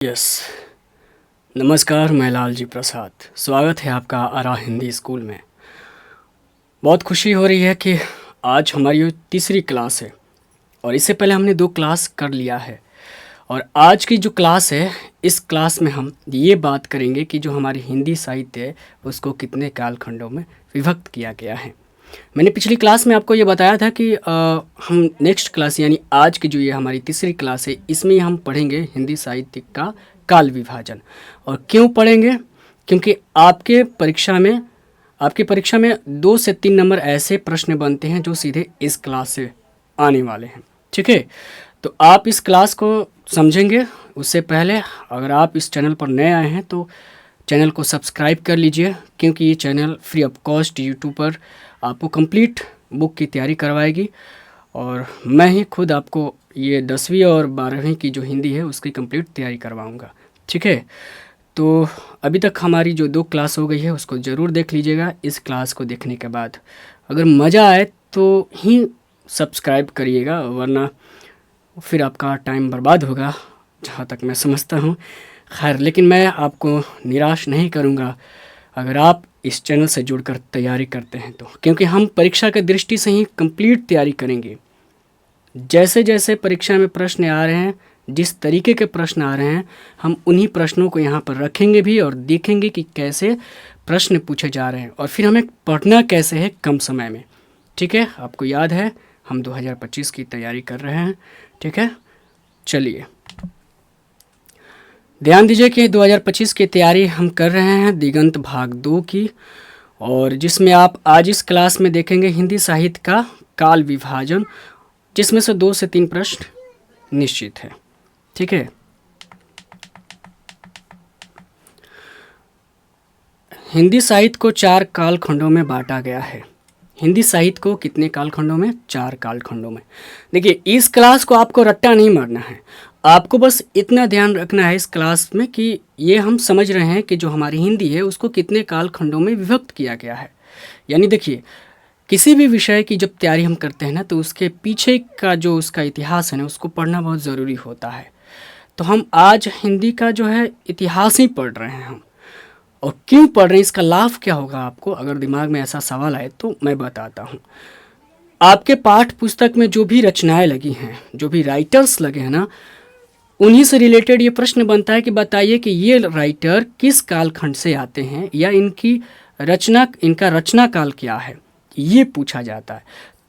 Yes. नमस्कार, मैं लालजी प्रसाद। स्वागत है आपका आरा हिंदी स्कूल में। बहुत खुशी हो रही है कि आज हमारी ये तीसरी क्लास है और इससे पहले हमने 2 क्लास कर लिया है। और आज की जो क्लास है, इस क्लास में हम ये बात करेंगे कि जो हमारी हिंदी साहित्य है उसको कितने कालखंडों में विभक्त किया गया है। मैंने पिछली क्लास में आपको ये बताया था कि हम नेक्स्ट क्लास यानी आज की जो ये हमारी तीसरी क्लास है, इसमें हम पढ़ेंगे हिंदी साहित्य का काल विभाजन। और क्यों पढ़ेंगे? क्योंकि आपकी परीक्षा में 2 से 3 नंबर ऐसे प्रश्न बनते हैं जो सीधे इस क्लास से आने वाले हैं। ठीक है, तो आप इस क्लास को समझेंगे। उससे पहले अगर आप इस चैनल पर नए आए हैं तो चैनल को सब्सक्राइब कर लीजिए, क्योंकि ये channel free of cost YouTube पर आपको कंप्लीट बुक की तैयारी करवाएगी। और मैं ही खुद आपको ये 10वीं और 12वीं की जो हिंदी है उसकी कंप्लीट तैयारी करवाऊंगा। ठीक है, तो अभी तक हमारी जो 2 क्लास हो गई है उसको ज़रूर देख लीजिएगा। इस क्लास को देखने के बाद अगर मज़ा आए तो ही सब्सक्राइब करिएगा, वरना फिर आपका टाइम बर्बाद होगा, जहाँ तक मैं समझता हूँ। खैर, लेकिन मैं आपको निराश नहीं करूँगा अगर आप इस चैनल से जुड़कर तैयारी करते हैं तो, क्योंकि हम परीक्षा की दृष्टि से ही कंप्लीट तैयारी करेंगे। जैसे जैसे परीक्षा में प्रश्न आ रहे हैं, जिस तरीके के प्रश्न आ रहे हैं, हम उन्हीं प्रश्नों को यहाँ पर रखेंगे भी और देखेंगे कि कैसे प्रश्न पूछे जा रहे हैं और फिर हमें पढ़ना कैसे है कम समय में। ठीक है, आपको याद है हम 2025 की तैयारी कर रहे हैं। ठीक है, चलिए ध्यान दीजिए कि 2025 की तैयारी हम कर रहे हैं दिगंत भाग 2 की, और जिसमें आप आज इस क्लास में देखेंगे हिंदी साहित्य का काल विभाजन, जिसमें से 2 से 3 प्रश्न निश्चित है। ठीक है, हिंदी साहित्य को 4 कालखंडों में बांटा गया है। हिंदी साहित्य को कितने कालखंडों में? 4 कालखंडों में। देखिए, इस क्लास को आपको रट्टा नहीं मारना है, आपको बस इतना ध्यान रखना है इस क्लास में कि ये हम समझ रहे हैं कि जो हमारी हिंदी है उसको कितने कालखंडों में विभक्त किया गया है। यानी देखिए, किसी भी विषय की जब तैयारी हम करते हैं ना, तो उसके पीछे का जो उसका इतिहास है ना, उसको पढ़ना बहुत ज़रूरी होता है। तो हम आज हिंदी का जो है इतिहास ही पढ़ रहे हैं हम। और क्यों पढ़ रहे हैं, इसका लाभ क्या होगा आपको, अगर दिमाग में ऐसा सवाल आए तो मैं बताता हूँ। आपके पाठ्य पुस्तक में जो भी रचनाएं लगी हैं, जो भी राइटर्स लगे हैं ना, उन्हीं से रिलेटेड ये प्रश्न बनता है कि बताइए कि ये राइटर किस कालखंड से आते हैं, या इनका रचना काल क्या है, ये पूछा जाता है।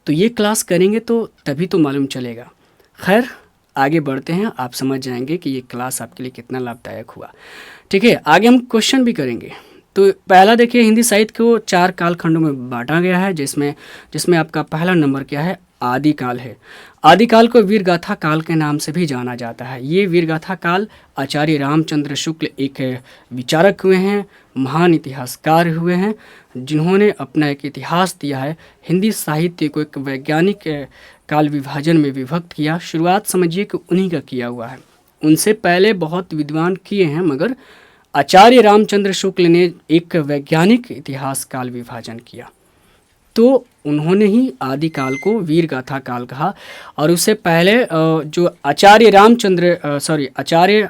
तो ये क्लास करेंगे तो तभी तो मालूम चलेगा। खैर, आगे बढ़ते हैं, आप समझ जाएंगे कि ये क्लास आपके लिए कितना लाभदायक हुआ। ठीक है, आगे हम क्वेश्चन भी करेंगे। तो पहला देखिए, हिंदी साहित्य को 4 कालखंडों में बांटा गया है, जिसमें आपका पहला नंबर क्या है? आदिकाल है। आदिकाल को वीरगाथा काल के नाम से भी जाना जाता है। ये वीरगाथा काल आचार्य रामचंद्र शुक्ल एक विचारक हुए हैं, महान इतिहासकार हुए हैं, जिन्होंने अपना एक इतिहास दिया है। हिंदी साहित्य को एक वैज्ञानिक काल विभाजन में विभक्त किया। शुरुआत समझिए कि उन्हीं का किया हुआ है। उनसे पहले बहुत विद्वान किए हैं, मगर आचार्य रामचंद्र शुक्ल ने एक वैज्ञानिक इतिहास काल विभाजन किया, तो उन्होंने ही आदिकाल को वीरगाथा काल कहा। और उससे पहले जो आचार्य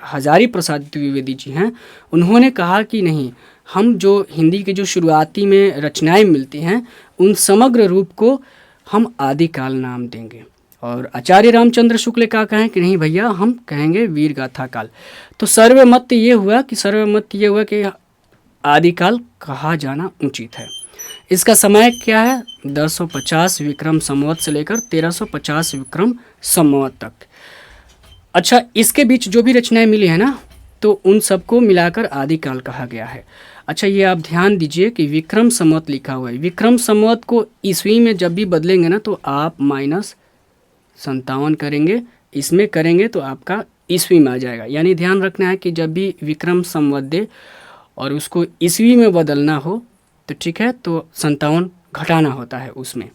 हजारी प्रसाद द्विवेदी जी हैं, उन्होंने कहा कि नहीं, हम जो हिंदी के जो शुरुआती में रचनाएं मिलती हैं उन समग्र रूप को हम आदिकाल नाम देंगे। और आचार्य रामचंद्र शुक्ल का कहें कि नहीं भैया, हम कहेंगे वीरगाथा काल। तो सर्वमत ये हुआ कि आदिकाल कहा जाना उचित है। इसका समय क्या है? 1050 विक्रम संवत से लेकर 1350 विक्रम संवत तक। अच्छा, इसके बीच जो भी रचनाएं मिली है ना, तो उन सबको मिलाकर आदिकाल कहा गया है। अच्छा, ये आप ध्यान दीजिए कि विक्रम संवत लिखा हुआ है। विक्रम संवत को ईस्वी में जब भी बदलेंगे ना, तो आप -57 करेंगे, इसमें करेंगे तो आपका ईस्वी में आ जाएगा। यानी ध्यान रखना है कि जब भी विक्रम संवत दे और उसको ईस्वी में बदलना हो तो ठीक है, तो 57 घटाना होता है उसमें।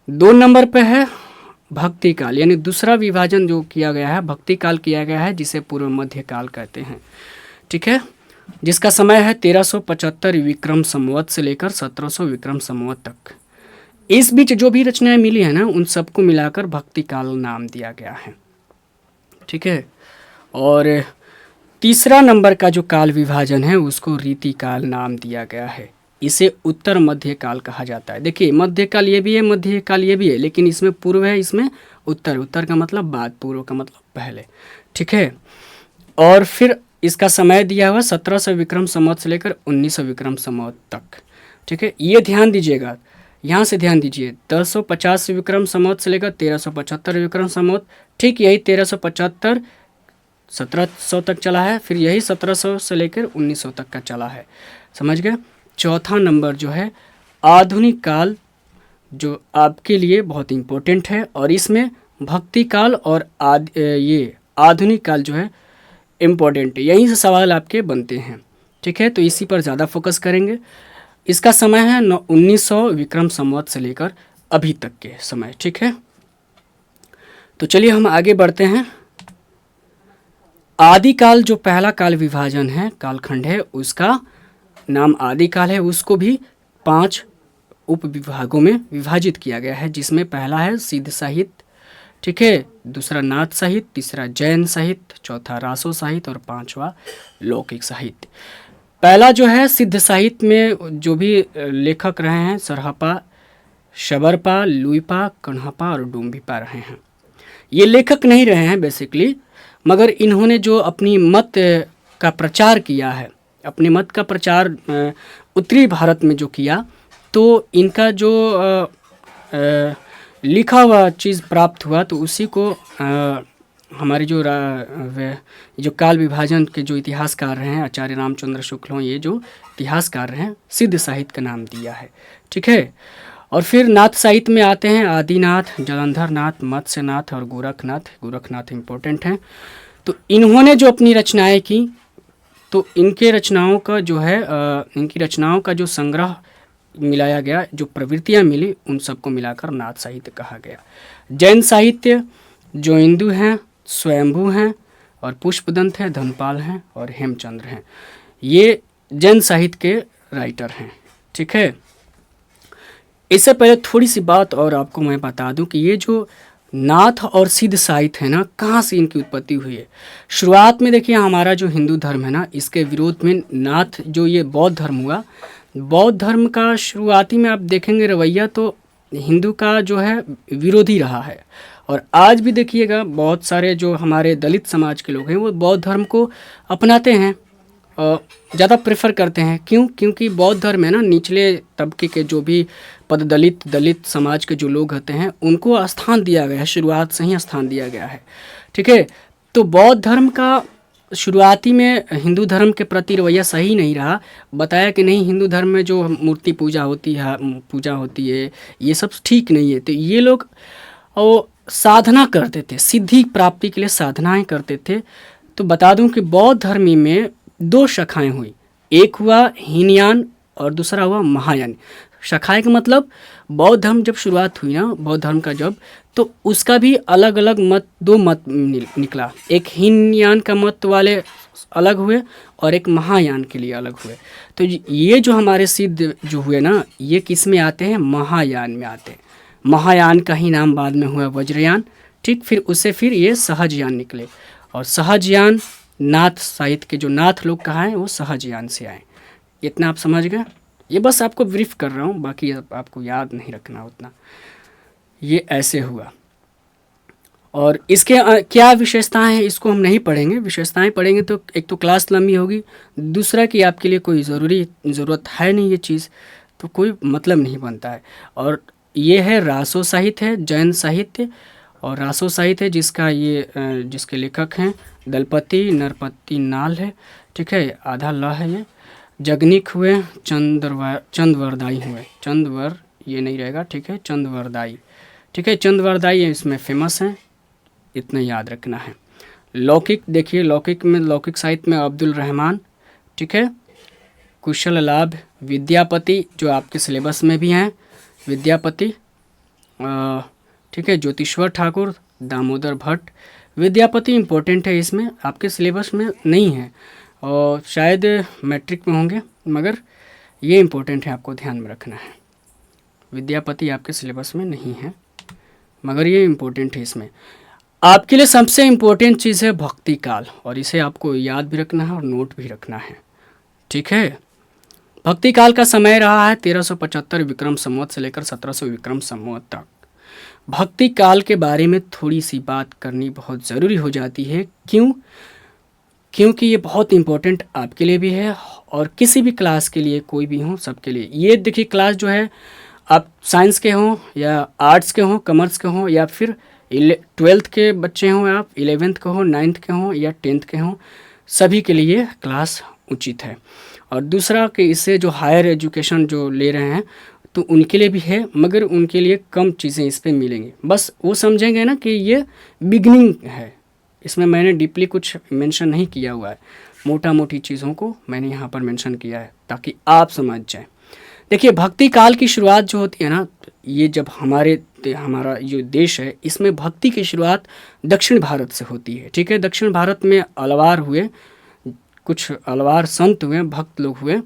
2 नंबर पे है भक्ति काल, यानी दूसरा विभाजन जो किया गया है, भक्ति काल किया गया है, जिसे पूर्व मध्य काल कहते हैं। ठीक है, जिसका समय है 1375 विक्रम संवत से लेकर 1700 विक्रम संवत तक। इस बीच जो भी रचनाएं मिली है ना, उन सबको मिलाकर भक्ति काल नाम दिया गया है। ठीक है, और तीसरा नंबर का जो काल विभाजन है उसको रीति काल नाम दिया गया है। इसे उत्तर मध्य काल कहा जाता है। देखिए मध्य काल ये भी है, मध्य काल ये भी है, लेकिन इसमें पूर्व है, इसमें उत्तर। उत्तर का मतलब बाद, पूर्व का मतलब पहले। ठीक है। और फिर इसका समय दिया हुआ 1700 विक्रम संवत से लेकर 1900 विक्रम संवत तक। ठीक है, ये ध्यान दीजिएगा, यहाँ से ध्यान दीजिए। 1050 विक्रम संवत से लेकर 1375 विक्रम संवत। ठीक यही 1375 1700 तक चला है, फिर यही 1700 से लेकर 1900 तक का चला है। समझ गए। चौथा नंबर जो है आधुनिक काल, जो आपके लिए बहुत इम्पोर्टेंट है, और इसमें भक्ति काल और ये आधुनिक काल जो है इम्पोर्टेंट है। यहीं से सवाल आपके बनते हैं। ठीक है, तो इसी पर ज़्यादा फोकस करेंगे। इसका समय है 1900 विक्रम संवत से लेकर अभी तक के समय। ठीक है, तो चलिए हम आगे बढ़ते हैं। आदिकाल जो पहला काल विभाजन है, कालखंड है, उसका नाम आदिकाल है। उसको भी 5 उप विभागों में विभाजित किया गया है, जिसमें पहला है सिद्ध साहित्य, ठीक है, दूसरा नाथ साहित्य, तीसरा जैन साहित्य, चौथा रासो साहित्य और 5वां लौकिक साहित्य। पहला जो है सिद्ध साहित्य में जो भी लेखक रहे हैं सरहपा, शबरपा, लुइपा, कण्हपा और डुम्बिपा रहे हैं। ये लेखक नहीं रहे हैं बेसिकली, मगर इन्होंने जो अपनी मत का प्रचार किया है, अपने मत का प्रचार उत्तरी भारत में जो किया, तो इनका जो लिखा हुआ चीज़ प्राप्त हुआ, तो उसी को हमारे जो काल विभाजन के जो इतिहासकार हैं आचार्य रामचंद्र शुक्ल, ये जो इतिहासकार हैं, सिद्ध साहित्य का नाम दिया है। ठीक है, और फिर नाथ साहित्य में आते हैं आदिनाथ, जलंधर नाथ, मत्स्यनाथ और गोरखनाथ। गोरखनाथ इम्पोर्टेंट हैं। तो इन्होंने जो अपनी रचनाएं की, तो इनके रचनाओं का जो है इनकी रचनाओं का जो संग्रह मिलाया गया, जो प्रवृत्तियां मिली, उन सबको मिलाकर नाथ साहित्य कहा गया। जैन साहित्य जो हिंदू हैं, स्वयंभू हैं और पुष्पदंत हैं, धनपाल हैं और हेमचंद्र हैं, ये जैन साहित्य के राइटर हैं। ठीक है, इससे पहले थोड़ी सी बात और आपको मैं बता दूं कि ये जो नाथ और सिद्ध साहित्य है ना, कहाँ से इनकी उत्पत्ति हुई है। शुरुआत में देखिए हमारा जो हिंदू धर्म है ना, इसके विरोध में नाथ जो ये बौद्ध धर्म हुआ, बौद्ध धर्म का शुरुआती में आप देखेंगे रवैया तो हिंदू का जो है विरोधी रहा है। और आज भी देखिएगा बहुत सारे जो हमारे दलित समाज के लोग हैं वो बौद्ध धर्म को अपनाते हैं, ज़्यादा प्रेफर करते हैं। क्यों? क्योंकि बौद्ध धर्म है ना, निचले तबके के जो भी दलित समाज के जो लोग होते हैं उनको स्थान दिया गया है, शुरुआत से ही स्थान दिया गया है। ठीक है, तो बौद्ध धर्म का शुरुआती में हिंदू धर्म के प्रति रवैया सही नहीं रहा। बताया कि नहीं, हिंदू धर्म में जो मूर्ति पूजा होती है ये सब ठीक नहीं है। तो ये लोग साधना करते थे, सिद्धि प्राप्ति के लिए साधनाएं करते थे। तो बता दूं कि बौद्ध धर्म में 2 शाखाएं हुई, एक हुआ हीनयान और दूसरा हुआ महायान। शाखाएं का मतलब बौद्ध धर्म जब शुरुआत हुई ना, बौद्ध धर्म का जब, तो उसका भी अलग अलग मत, 2 मत निकला। एक हीनयान का मत वाले अलग हुए और एक महायान के लिए अलग हुए। तो ये जो हमारे सिद्ध जो हुए ना, ये किस में आते हैं? महायान में आते हैं। महायान का ही नाम बाद में हुआ वज्रयान। ठीक, फिर उससे फिर ये सहजयान निकले, और सहजयान नाथ साहित्य के जो नाथ लोग कहाँ हैं वो सहजयान से आए। इतना आप समझ गए? ये बस आपको ब्रीफ कर रहा हूँ, बाकी आपको याद नहीं रखना उतना। ये ऐसे हुआ। और इसके क्या विशेषताएं हैं इसको हम नहीं पढ़ेंगे। विशेषताएं पढ़ेंगे तो एक तो क्लास लंबी होगी, दूसरा कि आपके लिए कोई ज़रूरत है नहीं ये चीज़, तो कोई मतलब नहीं बनता है। और ये है रासो साहित्य है, जैन साहित्य। और रासो साहित्य है जिसके लेखक हैं दलपति नरपति नाल है। ठीक है, आधा ल है। ये जगनिक हुए, चंदवरदाई हुए। चंदवर ये नहीं रहेगा, ठीक है, चंदवरदाई। ठीक है, चंदवरदाई इसमें फेमस हैं, इतना याद रखना है। लौकिक देखिए, लौकिक साहित्य में अब्दुल रहमान, ठीक है, कुशल लाभ, विद्यापति जो आपके सिलेबस में भी हैं, विद्यापति, ठीक है, ज्योतिश्वर ठाकुर, दामोदर भट्ट। विद्यापति इम्पोर्टेंट है, इसमें आपके सिलेबस में नहीं है और शायद मैट्रिक में होंगे, मगर ये इम्पोर्टेंट है, आपको ध्यान में रखना है। विद्यापति आपके सिलेबस में नहीं है, मगर ये इम्पोर्टेंट है इसमें। आपके लिए सबसे इम्पोर्टेंट चीज़ है भक्ति काल, और इसे आपको याद भी रखना है और नोट भी रखना है। ठीक है। भक्ति काल का समय रहा है 1375 विक्रम संवत से लेकर 1700 विक्रम संवत तक। भक्ति काल के बारे में थोड़ी सी बात करनी बहुत ज़रूरी हो जाती है। क्यों? क्योंकि ये बहुत इम्पोर्टेंट आपके लिए भी है और किसी भी क्लास के लिए, कोई भी हो, सबके लिए। ये देखिए, क्लास जो है, आप साइंस के हों या आर्ट्स के हों, कॉमर्स के हों, या फिर 12th के बच्चे हों, आप 11th के हों, 9th के हों या 10th के हों, सभी के लिए क्लास उचित है। और दूसरा कि इससे जो हायर एजुकेशन जो ले रहे हैं तो उनके लिए भी है, मगर उनके लिए कम चीज़ें इस पे मिलेंगी। बस वो समझेंगे ना कि ये बिगनिंग है। इसमें मैंने डीपली कुछ मेंशन नहीं किया हुआ है, मोटा मोटी चीज़ों को मैंने यहाँ पर मेंशन किया है ताकि आप समझ जाएं। देखिए, भक्ति काल की शुरुआत जो होती है ना, ये जब हमारा जो देश है, इसमें भक्ति की शुरुआत दक्षिण भारत से होती है। ठीक है। दक्षिण भारत में अलवार हुए, कुछ अलवार संत हुए, भक्त लोग हुए।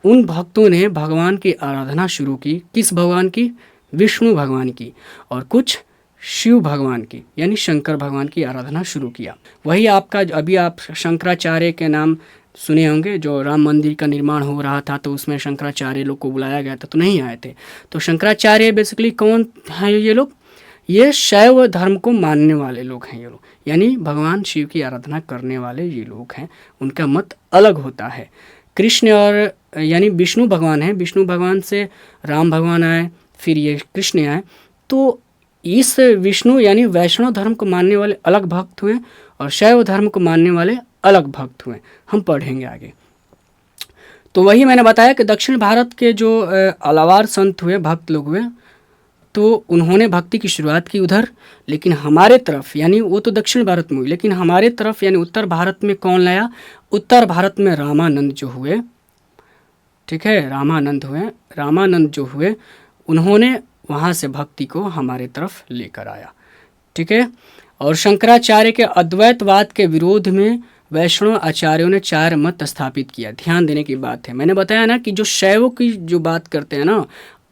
उन भक्तों ने भगवान की आराधना शुरू की। किस भगवान की? विष्णु भगवान की। और कुछ शिव भगवान की, यानी शंकर भगवान की आराधना शुरू किया। वही आपका, अभी आप शंकराचार्य के नाम सुने होंगे, जो राम मंदिर का निर्माण हो रहा था तो उसमें शंकराचार्य लोग को बुलाया गया था, तो नहीं आए थे। तो शंकराचार्य बेसिकली कौन है? ये लोग, ये शैव धर्म को मानने वाले लोग हैं। ये लोग यानी भगवान शिव की आराधना करने वाले ये लोग हैं। उनका मत अलग होता है। कृष्ण और यानी विष्णु भगवान है, विष्णु भगवान से राम भगवान आए, फिर ये कृष्ण आए। तो इस विष्णु यानी वैष्णव धर्म को मानने वाले अलग भक्त हुए और शैव धर्म को मानने वाले अलग भक्त हुए। हम पढ़ेंगे आगे। तो वही मैंने बताया कि दक्षिण भारत के जो अलवार संत हुए, भक्त लोग हुए, तो उन्होंने भक्ति की शुरुआत की उधर। लेकिन हमारे तरफ, यानी वो तो दक्षिण भारत में हुई, लेकिन हमारे तरफ यानी उत्तर भारत में कौन लाया? उत्तर भारत में रामानंद जो हुए। ठीक है। रामानंद हुए। रामानंद जो हुए, उन्होंने वहाँ से भक्ति को हमारे तरफ लेकर आया। ठीक है। और शंकराचार्य के अद्वैतवाद के विरोध में वैष्णव आचार्यों ने 4 मत स्थापित किया। ध्यान देने की बात है, मैंने बताया ना कि जो शैव की जो बात करते हैं ना,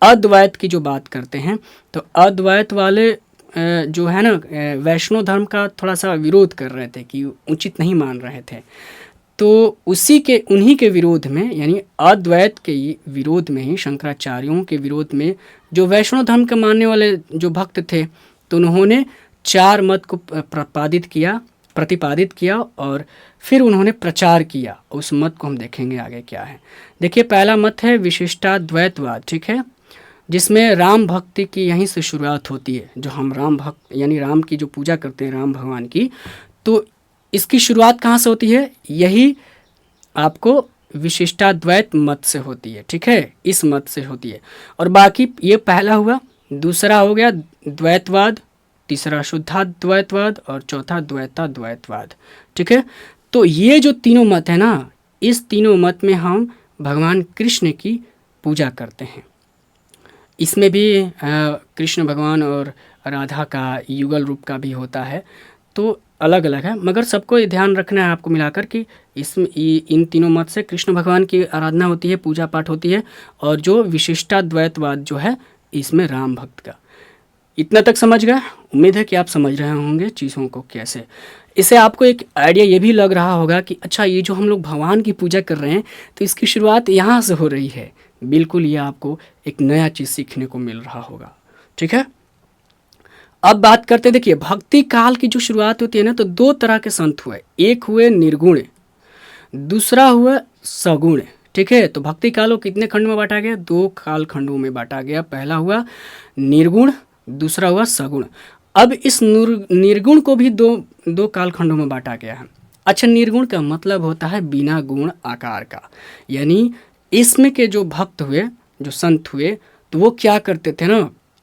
अद्वैत की जो बात करते हैं, तो अद्वैत वाले जो है ना, वैष्णव धर्म का थोड़ा सा विरोध कर रहे थे कि उचित नहीं मान रहे थे। तो उन्हीं के विरोध में, यानी अद्वैत के विरोध में ही, शंकराचार्यों के विरोध में जो वैष्णव धर्म के मानने वाले जो भक्त थे, तो उन्होंने 4 मत को प्रतिपादित किया और फिर उन्होंने प्रचार किया। उस मत को हम देखेंगे आगे क्या है। देखिए, पहला मत है विशिष्टाद्वैतवाद। ठीक है। जिसमें राम भक्ति की यहीं से शुरुआत होती है। जो हम राम भक्त यानी राम की जो पूजा करते हैं, राम भगवान की, तो इसकी शुरुआत कहाँ से होती है? यही आपको विशिष्टाद्वैत मत से होती है। ठीक है। इस मत से होती है। और बाकी ये पहला हुआ, दूसरा हो गया द्वैतवाद, तीसरा शुद्धाद्वैतवाद और चौथा द्वैताद्वैतवाद। ठीक है। तो ये जो तीनों मत है ना, इस तीनों मत में हम भगवान कृष्ण की पूजा करते हैं। इसमें भी कृष्ण भगवान और राधा का युगल रूप का भी होता है, तो अलग अलग है, मगर सबको ये ध्यान रखना है आपको मिलाकर कि इसमें इन तीनों मत से कृष्ण भगवान की आराधना होती है, पूजा पाठ होती है, और जो विशिष्टाद्वैतवाद जो है, इसमें राम भक्त का। इतना तक समझ गए? उम्मीद है कि आप समझ रहे होंगे चीज़ों को कैसे। इससे आपको एक आइडिया ये भी लग रहा होगा कि अच्छा, ये जो हम लोग भगवान की पूजा कर रहे हैं तो इसकी शुरुआत यहाँ से हो रही है। बिल्कुल, ये आपको एक नया चीज़ सीखने को मिल रहा होगा। ठीक है। अब बात करते हैं, देखिए, भक्ति काल की जो शुरुआत होती है ना, तो 2 तरह के संत हुए। एक हुए निर्गुण, दूसरा हुआ सगुण। ठीक है। तो भक्ति काल को कितने खंड में बांटा गया? 2 काल खंडों में बांटा गया। पहला हुआ निर्गुण, दूसरा हुआ सगुण। अब इस निर्गुण को भी दो काल खंडों में बांटा गया है। अच्छा, निर्गुण का मतलब होता है बिना गुण आकार का। यानी इसमें के जो भक्त हुए, जो संत हुए, तो वो क्या करते थे ना,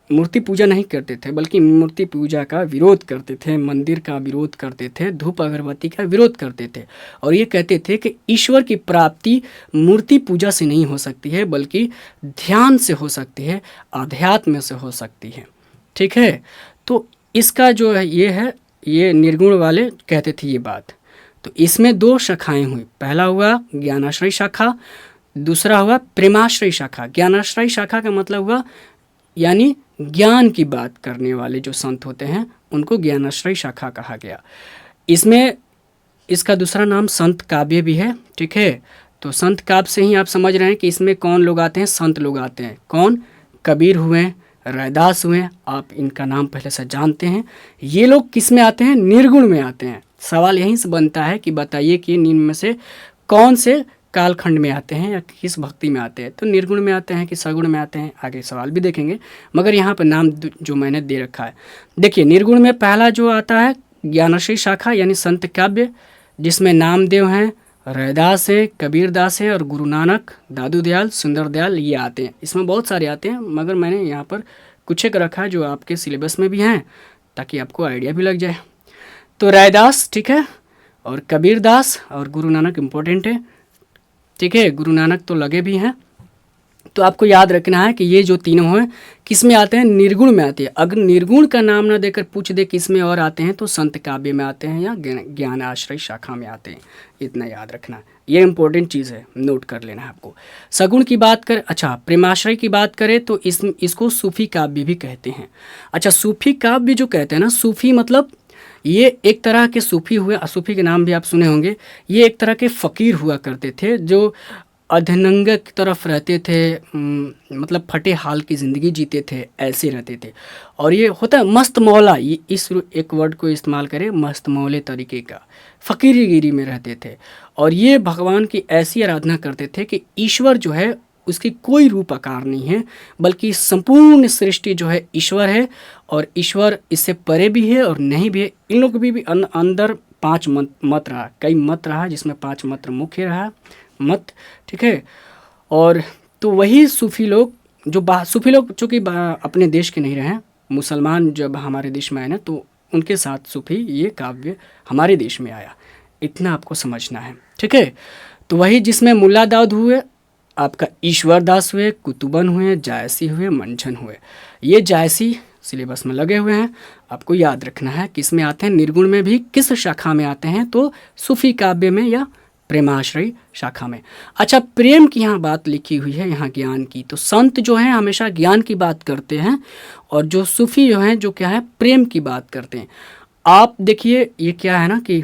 मूर्ति पूजा नहीं करते थे, बल्कि मूर्ति पूजा का विरोध करते थे, मंदिर का विरोध करते थे, धूप अगरबत्ती का विरोध करते थे। और ये कहते थे कि ईश्वर की प्राप्ति मूर्ति पूजा से नहीं हो सकती है, बल्कि ध्यान से हो सकती है, अध्यात्म से हो सकती है। ठीक है। तो इसका जो है ये निर्गुण वाले कहते थे ये बात। तो इसमें 2 शाखाएं हुई। पहला हुआ ज्ञानाश्रय शाखा, दूसरा हुआ प्रेमाश्रय शाखा। ज्ञानाश्रय शाखा का मतलब हुआ यानी ज्ञान की बात करने वाले जो संत होते हैं, उनको ज्ञानाश्रय शाखा कहा गया। इसमें इसका दूसरा नाम संत काव्य भी है। ठीक है, तो संत काव्य से ही आप समझ रहे हैं कि इसमें कौन लोग आते हैं, संत लोग आते हैं। कौन? कबीर हुए, रैदास हुए, आप इनका नाम पहले से जानते हैं। ये लोग किस में आते हैं? निर्गुण में आते हैं। सवाल यहीं से बनता है कि बताइए कि निम्न में से कौन से कालखंड में आते हैं या किस भक्ति में आते हैं। तो निर्गुण में आते हैं कि सगुण में आते हैं, आगे सवाल भी देखेंगे, मगर यहाँ पर नाम जो मैंने दे रखा है। देखिए, निर्गुण में पहला जो आता है ज्ञानाश्रय शाखा यानी संत काव्य, जिसमें नामदेव हैं, रैदास हैं, कबीरदास हैं और गुरु नानक, दादू दयाल, सुंदर दयाल, ये आते हैं। इसमें बहुत सारे आते हैं, मगर मैंने यहाँ पर कुछ एक रखा है जो आपके सिलेबस में भी हैं, ताकि आपको आइडिया भी लग जाए। तो रैदास, ठीक है, और कबीरदास और गुरु नानक इम्पोर्टेंट है। ठीक है, गुरु नानक तो लगे भी हैं। तो आपको याद रखना है कि ये जो तीनों हैं किस में आते हैं? निर्गुण में आते हैं। अगर निर्गुण का नाम ना देकर पूछ दे किस में और आते हैं तो संत काव्य में आते हैं या ज्ञान आश्रय शाखा में आते हैं। इतना याद रखना है, ये इंपॉर्टेंट चीज़ है, नोट कर लेना है आपको। सगुण की बात करें, अच्छा प्रेमाश्रय की बात करें तो इसको सूफी काव्य भी कहते हैं। अच्छा, सूफी काव्य जो कहते हैं ना, सूफी मतलब ये एक तरह के सूफी हुए, सूफी के नाम भी आप सुने होंगे। ये एक तरह के फ़कीर हुआ करते थे जो अधनंग की तरफ रहते थे, मतलब फटे हाल की ज़िंदगी जीते थे, ऐसे रहते थे। और ये होता है मस्त मौला, ये इस एक वर्ड को इस्तेमाल करें, मस्त मौले तरीके का, फ़कीरीगिरी में रहते थे। और ये भगवान की ऐसी आराधना करते थे कि ईश्वर जो है उसकी कोई रूप आकार नहीं है, बल्कि संपूर्ण सृष्टि जो है ईश्वर है, और ईश्वर इससे परे भी है और नहीं भी है। इन लोग भी अंदर 5 मत रहा, कई मत रहा, जिसमें 5 मत मुख्य रहा मत। ठीक है, और तो वही सूफी लोग सूफी लोग चूँकि अपने देश के नहीं रहे, मुसलमान जब हमारे देश में आए ना, तो उनके साथ सूफी ये काव्य हमारे देश में आया, इतना आपको समझना है। ठीक है, तो वही जिसमें मुल्ला दाऊद हुए, आपका ईश्वर दास हुए, कुतुबन हुए, जायसी हुए, मंझन हुए। ये जायसी सिलेबस में लगे हुए हैं, आपको याद रखना है किस में आते हैं। निर्गुण में भी किस शाखा में आते हैं? तो सूफी काव्य में या प्रेमाश्रय शाखा में। अच्छा, प्रेम की यहाँ बात लिखी हुई है, यहाँ ज्ञान की। तो संत जो हैं हमेशा ज्ञान की बात करते हैं, और जो सूफी जो हैं जो क्या है, प्रेम की बात करते हैं। आप देखिए ये क्या है ना कि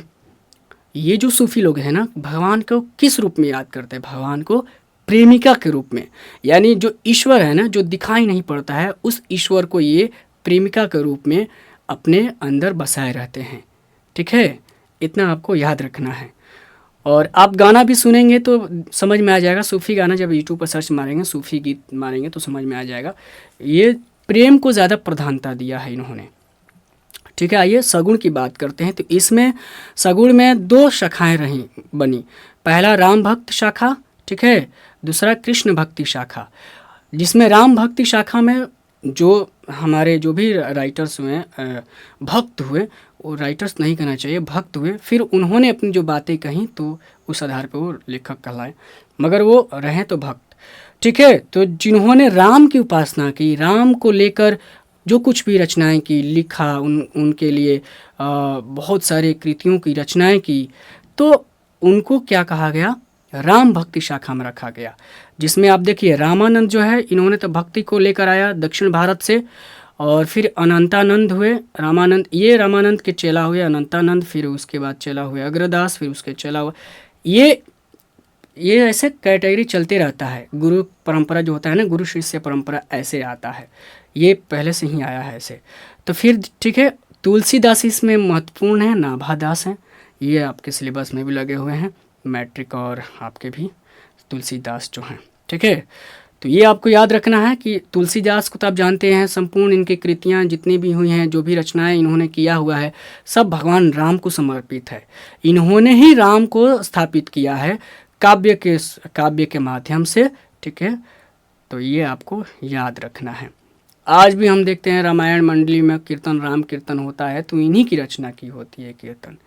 ये जो सूफी लोग हैं ना, भगवान को किस रूप में याद करते हैं? भगवान को प्रेमिका के रूप में, यानी जो ईश्वर है ना, जो दिखाई नहीं पड़ता है, उस ईश्वर को ये प्रेमिका के रूप में अपने अंदर बसाए रहते हैं। ठीक है, इतना आपको याद रखना है। और आप गाना भी सुनेंगे तो समझ में आ जाएगा, सूफ़ी गाना जब यूट्यूब पर सर्च मारेंगे, सूफ़ी गीत मारेंगे तो समझ में आ जाएगा। ये प्रेम को ज़्यादा प्रधानता दिया है इन्होंने। ठीक है, आइए सगुण की बात करते हैं। तो इसमें सगुण में 2 शाखाएं रही बनी। पहला राम भक्त शाखा, ठीक है, दूसरा कृष्ण भक्ति शाखा। जिसमें राम भक्ति शाखा में जो हमारे जो भी राइटर्स हुए, भक्त हुए, वो राइटर्स नहीं कहना चाहिए, भक्त हुए, फिर उन्होंने अपनी जो बातें कहीं तो उस आधार पर वो लेखक कहलाए, मगर वो रहे तो भक्त। ठीक है, तो जिन्होंने राम की उपासना की, राम को लेकर जो कुछ भी रचनाएं की, लिखा, उनके लिए बहुत सारे कृतियों की रचनाएं की, तो उनको क्या कहा गया? राम भक्ति शाखा में रखा गया। जिसमें आप देखिए रामानंद जो है, इन्होंने तो भक्ति को लेकर आया दक्षिण भारत से, और फिर अनंतानंद हुए, रामानंद, ये रामानंद के चेला हुए अनंतानंद, फिर उसके बाद चेला हुए अग्रदास, फिर उसके चेला हुआ। ये ऐसे कैटेगरी चलते रहता है। गुरु परंपरा जो होता है ना, गुरु शिष्य परंपरा ऐसे आता है, ये पहले से ही आया है ऐसे। तो फिर ठीक है, तुलसीदास इसमें महत्वपूर्ण है, नाभादास हैं, ये आपके सिलेबस में भी लगे हुए हैं, मैट्रिक और आपके भी तुलसीदास जो हैं। ठीक है, तो ये आपको याद रखना है कि तुलसीदास को तो आप जानते हैं, संपूर्ण इनकी कृतियाँ जितनी भी हुई हैं, जो भी रचनाएं इन्होंने किया हुआ है, सब भगवान राम को समर्पित है। इन्होंने ही राम को स्थापित किया है काव्य के माध्यम से। ठीक है, तो ये आपको याद रखना है। आज भी हम देखते हैं रामायण मंडली में कीर्तन, राम कीर्तन होता है, तो इन्हीं की रचना की होती है कीर्तन।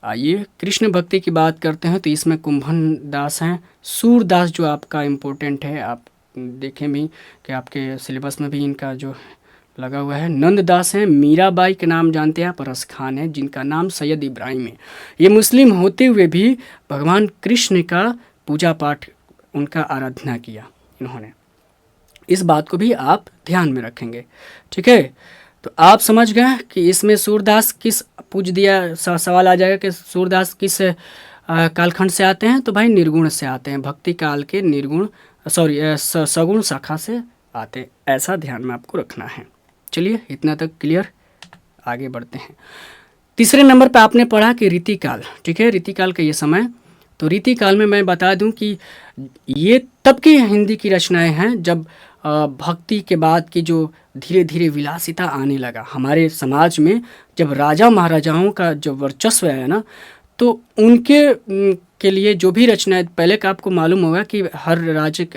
आइए कृष्ण भक्ति की बात करते हैं। तो इसमें कुंभन दास हैं, सूरदास जो आपका इम्पोर्टेंट है, आप देखें भी कि आपके सिलेबस में भी इनका जो लगा हुआ है। नंददास हैं, मीराबाई के नाम जानते हैं आप, रस खान है जिनका नाम सैयद इब्राहिम है। ये मुस्लिम होते हुए भी भगवान कृष्ण का पूजा पाठ, उनका आराधना किया इन्होंने। इस बात को भी आप ध्यान में रखेंगे। ठीक है, तो आप समझ गए कि इसमें सूरदास किस पूछ दिया, सवाल आ जाएगा कि सूरदास किस कालखंड से आते हैं, तो भाई निर्गुण से आते हैं, भक्ति काल के निर्गुण सगुण शाखा से आते हैं, ऐसा ध्यान में आपको रखना है। चलिए इतना तक क्लियर, आगे बढ़ते हैं। तीसरे नंबर पे आपने पढ़ा कि रीतिकाल, ठीक है, रीतिकाल का ये समय। तो रीतिकाल में मैं बता दूं कि ये तब की हिंदी की रचनाएं हैं जब भक्ति के बाद की जो धीरे धीरे विलासिता आने लगा हमारे समाज में, जब राजा महाराजाओं का जो वर्चस्व है ना, तो उनके के लिए जो भी रचनाएं, पहले का आपको मालूम होगा कि हर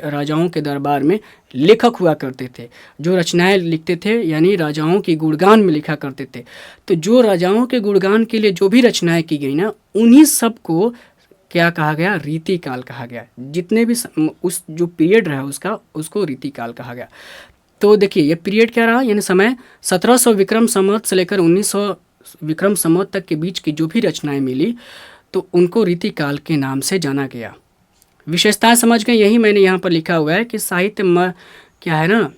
राजाओं के दरबार में लेखक हुआ करते थे जो रचनाएं लिखते थे, यानी राजाओं की गुणगान में लिखा करते थे। तो जो राजाओं के गुणगान के लिए जो भी रचनाएं की गई ना, उन्हीं सब को क्या कहा गया, रीतिकाल कहा गया। जितने भी उस जो पीरियड रहा उसका, उसको रीतिकाल कहा गया। तो देखिए ये पीरियड क्या रहा, यानी समय 1700 विक्रम संवत से लेकर 1900 विक्रम संवत तक के बीच की जो भी रचनाएं मिली, तो उनको रीतिकाल के नाम से जाना गया। विशेषताएं समझ गए, यही मैंने यहाँ पर लिखा हुआ है कि साहित्य में क्या है ना,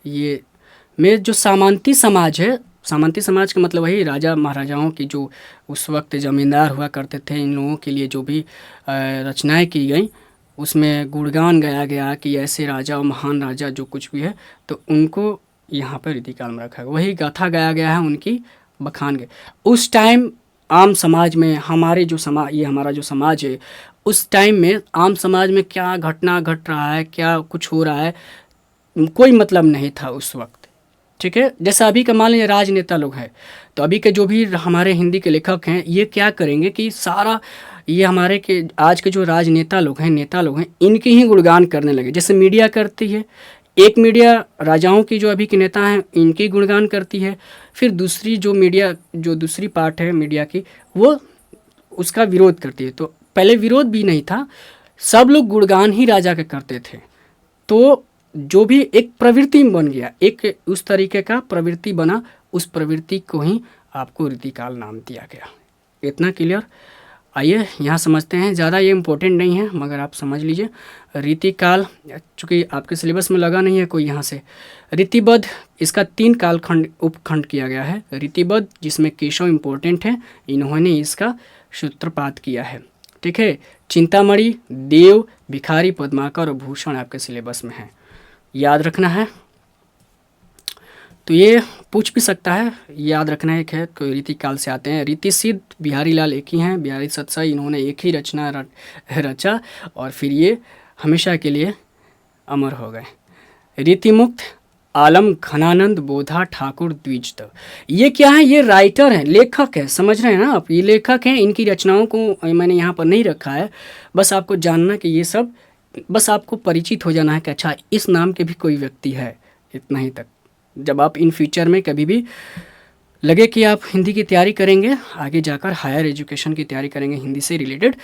ये में जो सामंती समाज है, सामंती समाज का मतलब वही राजा महाराजाओं की जो उस वक्त जमींदार हुआ करते थे, इन लोगों के लिए जो भी रचनाएं की गई, उसमें गुणगान गाया गया कि ऐसे राजा और महान राजा जो कुछ भी है, तो उनको यहाँ पर रीतिकाल में रखा गया। वही गाथा गाया गया है, उनकी बखान गए। उस टाइम आम समाज में, हमारे जो समाज, ये हमारा जो समाज है, उस टाइम में आम समाज में क्या घटना घट रहा है, क्या कुछ हो रहा है, कोई मतलब नहीं था उस वक्त, ठीक है। जैसा अभी का मान लीजिए राजनेता लोग हैं, तो अभी के जो भी हमारे हिंदी के लेखक हैं, ये क्या करेंगे कि सारा ये हमारे के आज के जो राजनेता लोग हैं, नेता लोग हैं, इनके ही गुणगान करने लगे। जैसे मीडिया करती है, एक मीडिया राजाओं की जो अभी के नेता हैं इनकी गुणगान करती है, फिर दूसरी जो मीडिया, जो दूसरी पार्ट है मीडिया की, वो उसका विरोध करती है। तो पहले विरोध भी नहीं था, सब लोग गुणगान ही राजा के करते थे। तो जो भी एक प्रवृत्ति बन गया, एक उस तरीके का प्रवृत्ति बना, उस प्रवृत्ति को ही आपको रीतिकाल नाम दिया गया। इतना क्लियर। आइए यहाँ समझते हैं, ज़्यादा ये इम्पोर्टेंट नहीं है मगर आप समझ लीजिए। रीतिकाल चूँकि आपके सिलेबस में लगा नहीं है कोई यहाँ से। रीतिबद्ध, इसका 3 कालखंड उपखंड किया गया है। रीतिबद्ध जिसमें केशव इम्पोर्टेंट है, इन्होंने इसका सूत्रपात किया है, ठीक है। चिंतामणि, देव, भिखारी, पद्माकर और भूषण आपके सिलेबस में है, याद रखना है। तो ये पूछ भी सकता है, याद रखना एक है, कोई रीतिकाल से आते हैं। रीति सिद्ध बिहारी लाल एक ही हैं, बिहारी सत्साई, इन्होंने एक ही रचना रचा और फिर ये हमेशा के लिए अमर हो गए। रीतिमुक्त आलम घनानंद बोधा ठाकुर द्विज। ये क्या है, ये राइटर हैं, लेखक है, समझ रहे हैं ना आप, ये लेखक हैं। इनकी रचनाओं को मैंने यहाँ पर नहीं रखा है, बस आपको जानना कि ये सब, बस आपको परिचित हो जाना है कि अच्छा इस नाम के भी कोई व्यक्ति है, इतना ही तक। जब आप इन फ्यूचर में कभी भी लगे कि आप हिंदी की तैयारी करेंगे, आगे जाकर हायर एजुकेशन की तैयारी करेंगे हिंदी से रिलेटेड,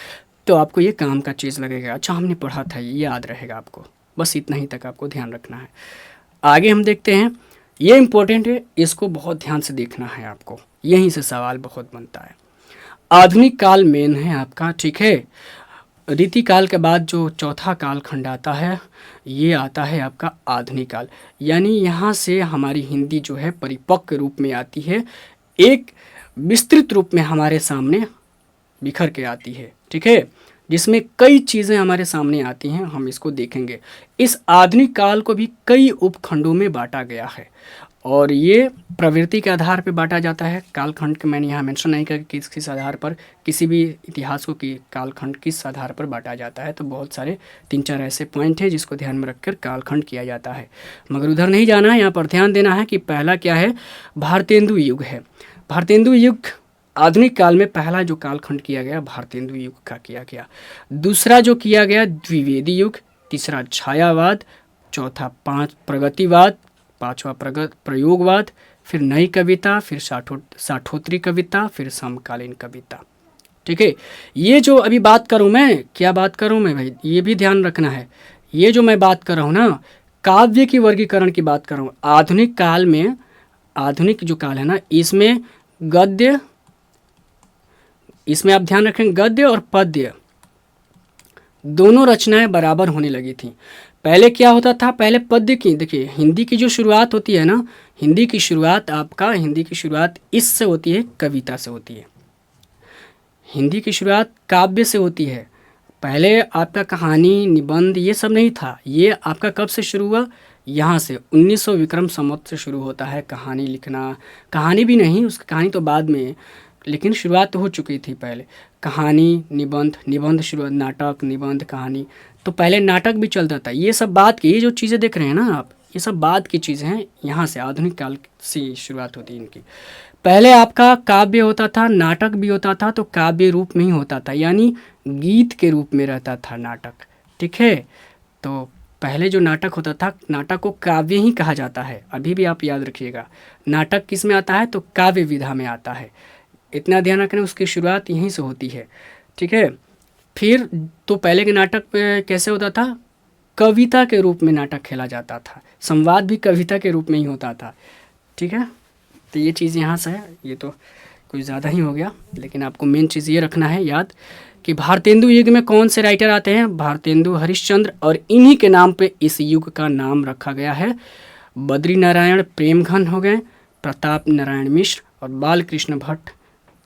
तो आपको ये काम का चीज़ लगेगा, अच्छा हमने पढ़ा था, ये याद रहेगा आपको। बस इतना ही तक आपको ध्यान रखना है। आगे हम देखते हैं, ये इम्पोर्टेंट है, इसको बहुत ध्यान से देखना है आपको, यहीं से सवाल बहुत बनता है। आधुनिक काल मेन है आपका, ठीक है। रीतिकाल के बाद जो चौथा कालखंड आता है, ये आता है आपका आधुनिक काल। यानी यहाँ से हमारी हिंदी जो है परिपक्व रूप में आती है, एक विस्तृत रूप में हमारे सामने बिखर के आती है, ठीक है, जिसमें कई चीज़ें हमारे सामने आती हैं, हम इसको देखेंगे। इस आधुनिक काल को भी कई उपखंडों में बांटा गया है और ये प्रवृत्ति के आधार पर बांटा जाता है। कालखंड के मैंने यहाँ मेंशन नहीं किया कि किस आधार पर, किसी भी इतिहास को कि कालखंड किस आधार पर बांटा जाता है, तो बहुत सारे 3-4 ऐसे पॉइंट हैं जिसको ध्यान में रखकर कालखंड किया जाता है। मगर उधर नहीं जाना है, यहाँ पर ध्यान देना है कि पहला क्या है, भारतेंदु युग है। भारतेंदु युग आधुनिक काल में पहला जो कालखंड किया गया भारतेंदु युग का किया गया। दूसरा जो किया गया द्विवेदी युग, तीसरा छायावाद, चौथा प्रगतिवाद, पांचवा प्रयोगवाद, फिर नई कविता, फिर साठोत्तरी कविता, फिर समकालीन कविता, ठीक है। ये जो अभी बात करूँ मैं, क्या बात करूँ मैं भाई, ये भी ध्यान रखना है। ये जो मैं बात कर रहा हूँ ना, काव्य की वर्गीकरण की बात कर रहा हूँ। आधुनिक काल में, आधुनिक जो काल है ना, इसमें गद्य, इसमें आप ध्यान रखें, गद्य और पद्य दोनों रचनाएं बराबर होने लगी थी। पहले क्या होता था, पहले पद्य की, देखिए हिंदी की जो शुरुआत होती है ना, हिंदी की शुरुआत इससे होती है, कविता से होती है। हिंदी की शुरुआत काव्य से होती है। पहले आपका कहानी, निबंध ये सब नहीं था। ये आपका कब से शुरू हुआ, यहाँ से 1900 विक्रम संवत से शुरू होता है कहानी लिखना। कहानी भी नहीं, उसकी कहानी तो बाद में, लेकिन शुरुआत तो हो चुकी थी पहले। कहानी, निबंध शुरुआत, नाटक, निबंध, कहानी। तो पहले नाटक भी चलता था। ये सब बात की, ये जो चीज़ें देख रहे हैं ना आप, ये सब बाद की चीज़ें हैं। यहाँ से आधुनिक काल से शुरुआत होती है इनकी। पहले आपका काव्य होता था, नाटक भी होता था, तो काव्य रूप में ही होता था, यानी गीत के रूप में रहता था नाटक। ठीक है, तो पहले जो नाटक होता था, नाटक को काव्य ही कहा जाता है। अभी भी आप याद रखिएगा, नाटक किस में आता है, तो काव्य विधा में आता है। इतना ध्यान रखना, उसकी शुरुआत यहीं से होती है। ठीक है, फिर तो पहले के नाटक कैसे होता था, कविता के रूप में नाटक खेला जाता था। संवाद भी कविता के रूप में ही होता था। ठीक है, तो ये चीज़ यहाँ से है। ये तो कुछ ज़्यादा ही हो गया, लेकिन आपको मेन चीज़ ये रखना है याद कि भारतेंदु युग में कौन से राइटर आते हैं, भारतेंदु हरिश्चंद्र, और इन्हीं के नाम पे इस युग का नाम रखा गया है। बद्री नारायण प्रेमघन हो गए, प्रताप नारायण मिश्र और बालकृष्ण भट्ट,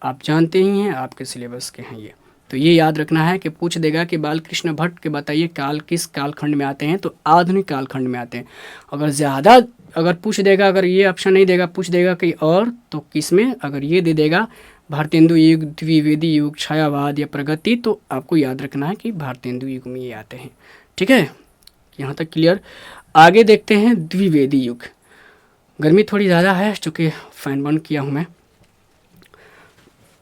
आप जानते ही हैं, आपके सिलेबस के हैं ये। तो ये याद रखना है कि पूछ देगा कि बालकृष्ण भट्ट के बताइए काल किस कालखंड में आते हैं, तो आधुनिक कालखंड में आते हैं। अगर ज़्यादा अगर पूछ देगा, अगर ये ऑप्शन नहीं देगा, पूछ देगा कि और, तो किस में, अगर ये दे देगा भारतेंदु युग, द्विवेदी युग, छायावाद या प्रगति, तो आपको याद रखना है कि भारतेंदु युग में ये आते हैं। ठीक है, यहाँ तक क्लियर। आगे देखते हैं द्विवेदी युग। गर्मी थोड़ी ज़्यादा है, चूँकि फ़ैन बंद किया हूँ मैं,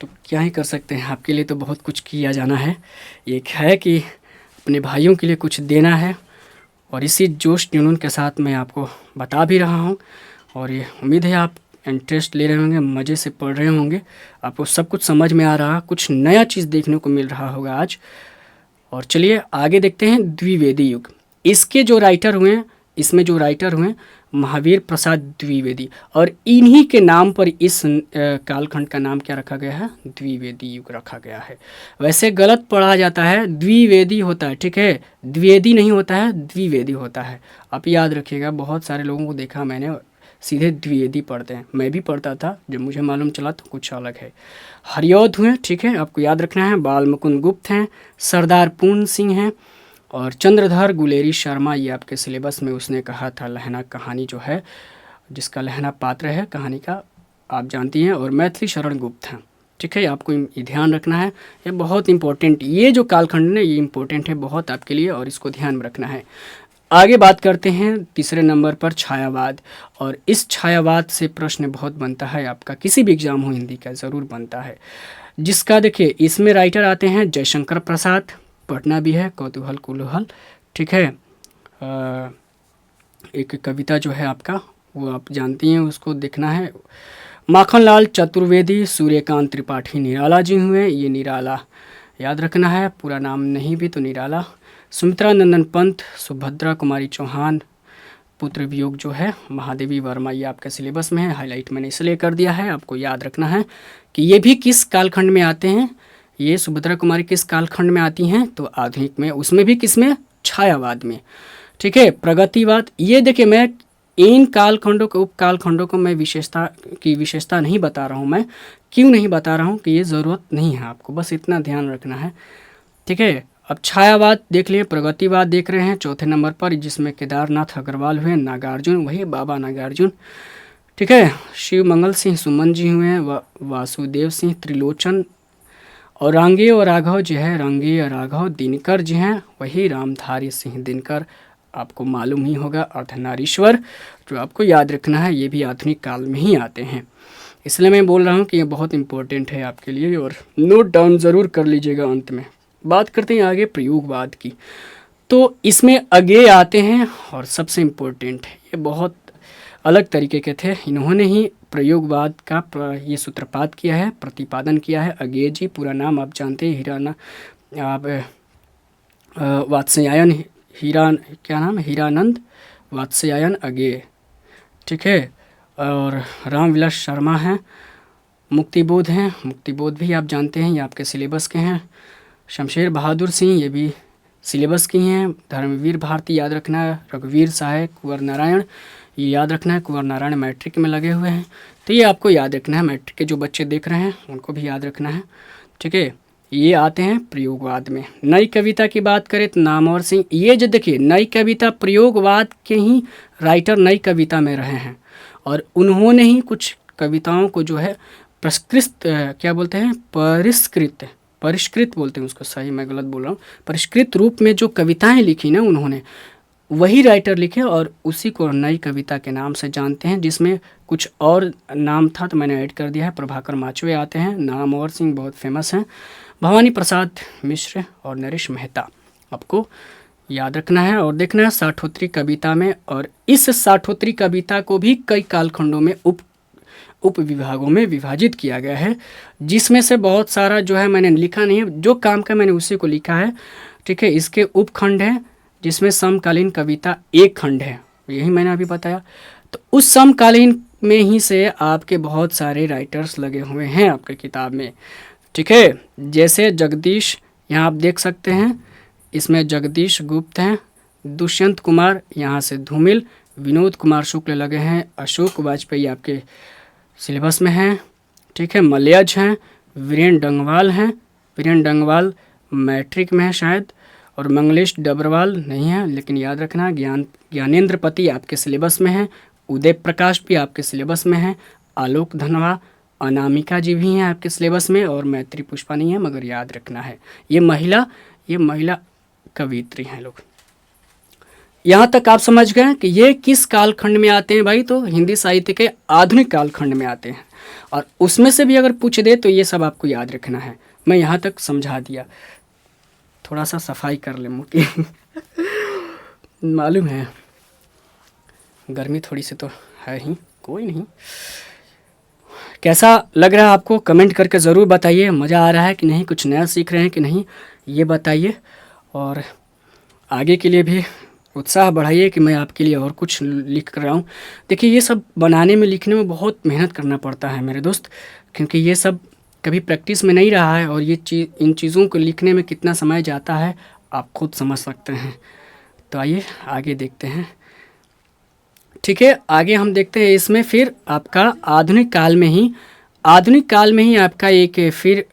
तो क्या ही कर सकते हैं, आपके लिए तो बहुत कुछ किया जाना है। एक है कि अपने भाइयों के लिए कुछ देना है, और इसी जोश जुनून के साथ मैं आपको बता भी रहा हूँ। और ये उम्मीद है आप इंटरेस्ट ले रहे होंगे, मज़े से पढ़ रहे होंगे, आपको सब कुछ समझ में आ रहा, कुछ नया चीज़ देखने को मिल रहा होगा आज। और चलिए आगे देखते हैं द्विवेदी युग। इसके जो राइटर हुए, इसमें जो राइटर हुए महावीर प्रसाद द्विवेदी, और इन्हीं के नाम पर इस कालखंड का नाम क्या रखा गया है, द्विवेदी युग रखा गया है। वैसे गलत पढ़ा जाता है, द्विवेदी होता है। ठीक है, द्विवेदी नहीं होता है, द्विवेदी होता है। आप याद रखिएगा, बहुत सारे लोगों को देखा मैंने सीधे द्विवेदी पढ़ते हैं, मैं भी पढ़ता था, जब मुझे मालूम चला तो कुछ अलग है। हरिऔध हुए, ठीक है, आपको याद रखना है। बाल मुकुंद गुप्त हैं, सरदार पूर्ण सिंह हैं, और चंद्रधर गुलेरी शर्मा, ये आपके सिलेबस में उसने कहा था लहना कहानी जो है, जिसका लहना पात्र है कहानी का, आप जानती हैं। और मैथिली शरण गुप्त हैं। ठीक है, आपको ये ध्यान रखना है, ये बहुत इंपॉर्टेंट, ये जो कालखंड है ये इंपॉर्टेंट है बहुत आपके लिए, और इसको ध्यान में रखना है। आगे बात करते हैं तीसरे नंबर पर छायावाद, और इस छायावाद से प्रश्न बहुत बनता है आपका, किसी भी एग्जाम हो हिंदी का ज़रूर बनता है, जिसका देखिए इसमें राइटर आते हैं जयशंकर प्रसाद, पटना भी है, कौतूहल कुतूहल। ठीक है, एक कविता जो है आपका, वो आप जानती हैं, उसको देखना है। माखनलाल चतुर्वेदी, सूर्यकांत त्रिपाठी निराला जी हुए, ये निराला याद रखना है, पूरा नाम नहीं भी तो निराला। सुमित्रा नंदन पंत, सुभद्रा कुमारी चौहान, पुत्र वियोग जो है महादेवी वर्मा, ये आपके सिलेबस में है, हाईलाइट मैंने इसलिए कर दिया है, आपको याद रखना है कि ये भी किस कालखंड में आते हैं। ये सुभद्रा कुमारी किस कालखंड में आती हैं, तो आधुनिक में, उसमें भी किस में, छायावाद में। ठीक है, प्रगतिवाद, ये देखिए मैं इन कालखंडों को, उप कालखंडों को मैं विशेषता नहीं बता रहा हूँ। मैं क्यों नहीं बता रहा हूँ कि ये ज़रूरत नहीं है, आपको बस इतना ध्यान रखना है। ठीक है, अब छायावाद देख लिए, प्रगतिवाद देख रहे हैं चौथे नंबर पर, जिसमें केदारनाथ अग्रवाल हुए, नागार्जुन, वही बाबा नागार्जुन। ठीक है, शिव मंगल सिंह सुमन जी हुए, वासुदेव सिंह त्रिलोचन, और रांगे और राघव जो है, रांगे और राघव दिनकर जी हैं, वही रामधारी सिंह दिनकर, आपको मालूम ही होगा, अर्धनारीश्वर, जो आपको याद रखना है, ये भी आधुनिक काल में ही आते हैं। इसलिए मैं बोल रहा हूँ कि ये बहुत इंपॉर्टेंट है आपके लिए, और नोट डाउन ज़रूर कर लीजिएगा अंत में। बात करते हैं आगे प्रयोगवाद की, तो इसमें अगे आते हैं, और सबसे इम्पोर्टेंट है, ये बहुत अलग तरीके के थे, इन्होंने ही प्रयोगवाद का ये सूत्रपात किया है, प्रतिपादन किया है। अगे जी, पूरा नाम आप जानते हैं, वात्स्यायन क्या नाम है, हीरानंद वात्स्यायन अगे। ठीक है, और रामविलास शर्मा हैं, मुक्तिबोध हैं, मुक्तिबोध भी आप जानते हैं, ये आपके सिलेबस के हैं। शमशेर बहादुर सिंह, ये भी सिलेबस की हैं। धर्मवीर भारती याद रखना है, रघुवीर सहाय, कुंवर नारायण ये याद रखना है। कुंवर नारायण मैट्रिक में लगे हुए हैं, तो ये आपको याद रखना है। मैट्रिक के जो बच्चे देख रहे हैं उनको भी याद रखना है, ठीक है। ये आते हैं प्रयोगवाद में। नई कविता की बात करें तो नामवर सिंह, ये जो देखिए नई कविता प्रयोगवाद के ही राइटर नई कविता में रहे हैं, और उन्होंने ही कुछ कविताओं को जो है क्या बोलते हैं, परिष्कृत बोलते हैं उसको, सही मैं गलत बोल रहा हूँ, परिष्कृत रूप में जो कविताएं लिखी ना उन्होंने, वही राइटर लिखे और उसी को नई कविता के नाम से जानते हैं। जिसमें कुछ और नाम था तो मैंने ऐड कर दिया है। प्रभाकर माचवे आते हैं, नामवर सिंह बहुत फेमस हैं, भवानी प्रसाद मिश्र और नरेश मेहता आपको याद रखना है। और देखना है साठोत्री कविता में, और इस साठोत्री कविता को भी कई कालखंडों में उप विभागों में विभाजित किया गया है, जिसमें से बहुत सारा जो है मैंने लिखा नहीं है, जो काम का मैंने उसी को लिखा है, ठीक है। इसके उपखंड है, जिसमें समकालीन कविता एक खंड है, यही मैंने अभी बताया। तो उस समकालीन में ही से आपके बहुत सारे राइटर्स लगे हुए हैं आपके किताब में, ठीक है। जैसे जगदीश, यहाँ आप देख सकते हैं, इसमें जगदीश गुप्त हैं, दुष्यंत कुमार यहाँ से धूमिल, विनोद कुमार शुक्ल लगे हैं, अशोक वाजपेयी आपके सिलेबस में हैं, ठीक है। मलयज हैं, वीरेन डंगवाल हैं, वीरेन डंगवाल मैट्रिक में है शायद, और मंगलेश डबरवाल नहीं है, लेकिन याद रखना ज्ञानेंद्र पति आपके सिलेबस में है, उदय प्रकाश भी आपके सिलेबस में है, आलोक धनवा, अनामिका जी भी हैं आपके सिलेबस में, और मैत्री पुष्पा नहीं है, मगर याद रखना है ये महिला कवियत्री हैं लोग। यहाँ तक आप समझ गए कि ये किस कालखंड में आते हैं भाई, तो हिंदी साहित्य के आधुनिक कालखंड में आते हैं, और उसमें से भी अगर पूछ दे तो ये सब आपको याद रखना है। मैं यहाँ तक समझा दिया, थोड़ा सा सफाई कर ले मुँह की मालूम है गर्मी थोड़ी सी तो है ही, कोई नहीं। कैसा लग रहा है आपको कमेंट करके ज़रूर बताइए, मज़ा आ रहा है कि नहीं, कुछ नया सीख रहे हैं कि नहीं, ये बताइए। और आगे के लिए भी उत्साह बढ़ाइए कि मैं आपके लिए और कुछ लिख कर रहा हूँ। देखिए ये सब बनाने में लिखने में बहुत मेहनत करना पड़ता है मेरे दोस्त, क्योंकि ये सब कभी प्रैक्टिस में नहीं रहा है, और ये इन चीज़ों को लिखने में कितना समय जाता है आप खुद समझ सकते हैं। तो आइए आगे देखते हैं, ठीक है। आगे हम देखते हैं इसमें फिर आपका आधुनिक काल में ही आपका एक फिर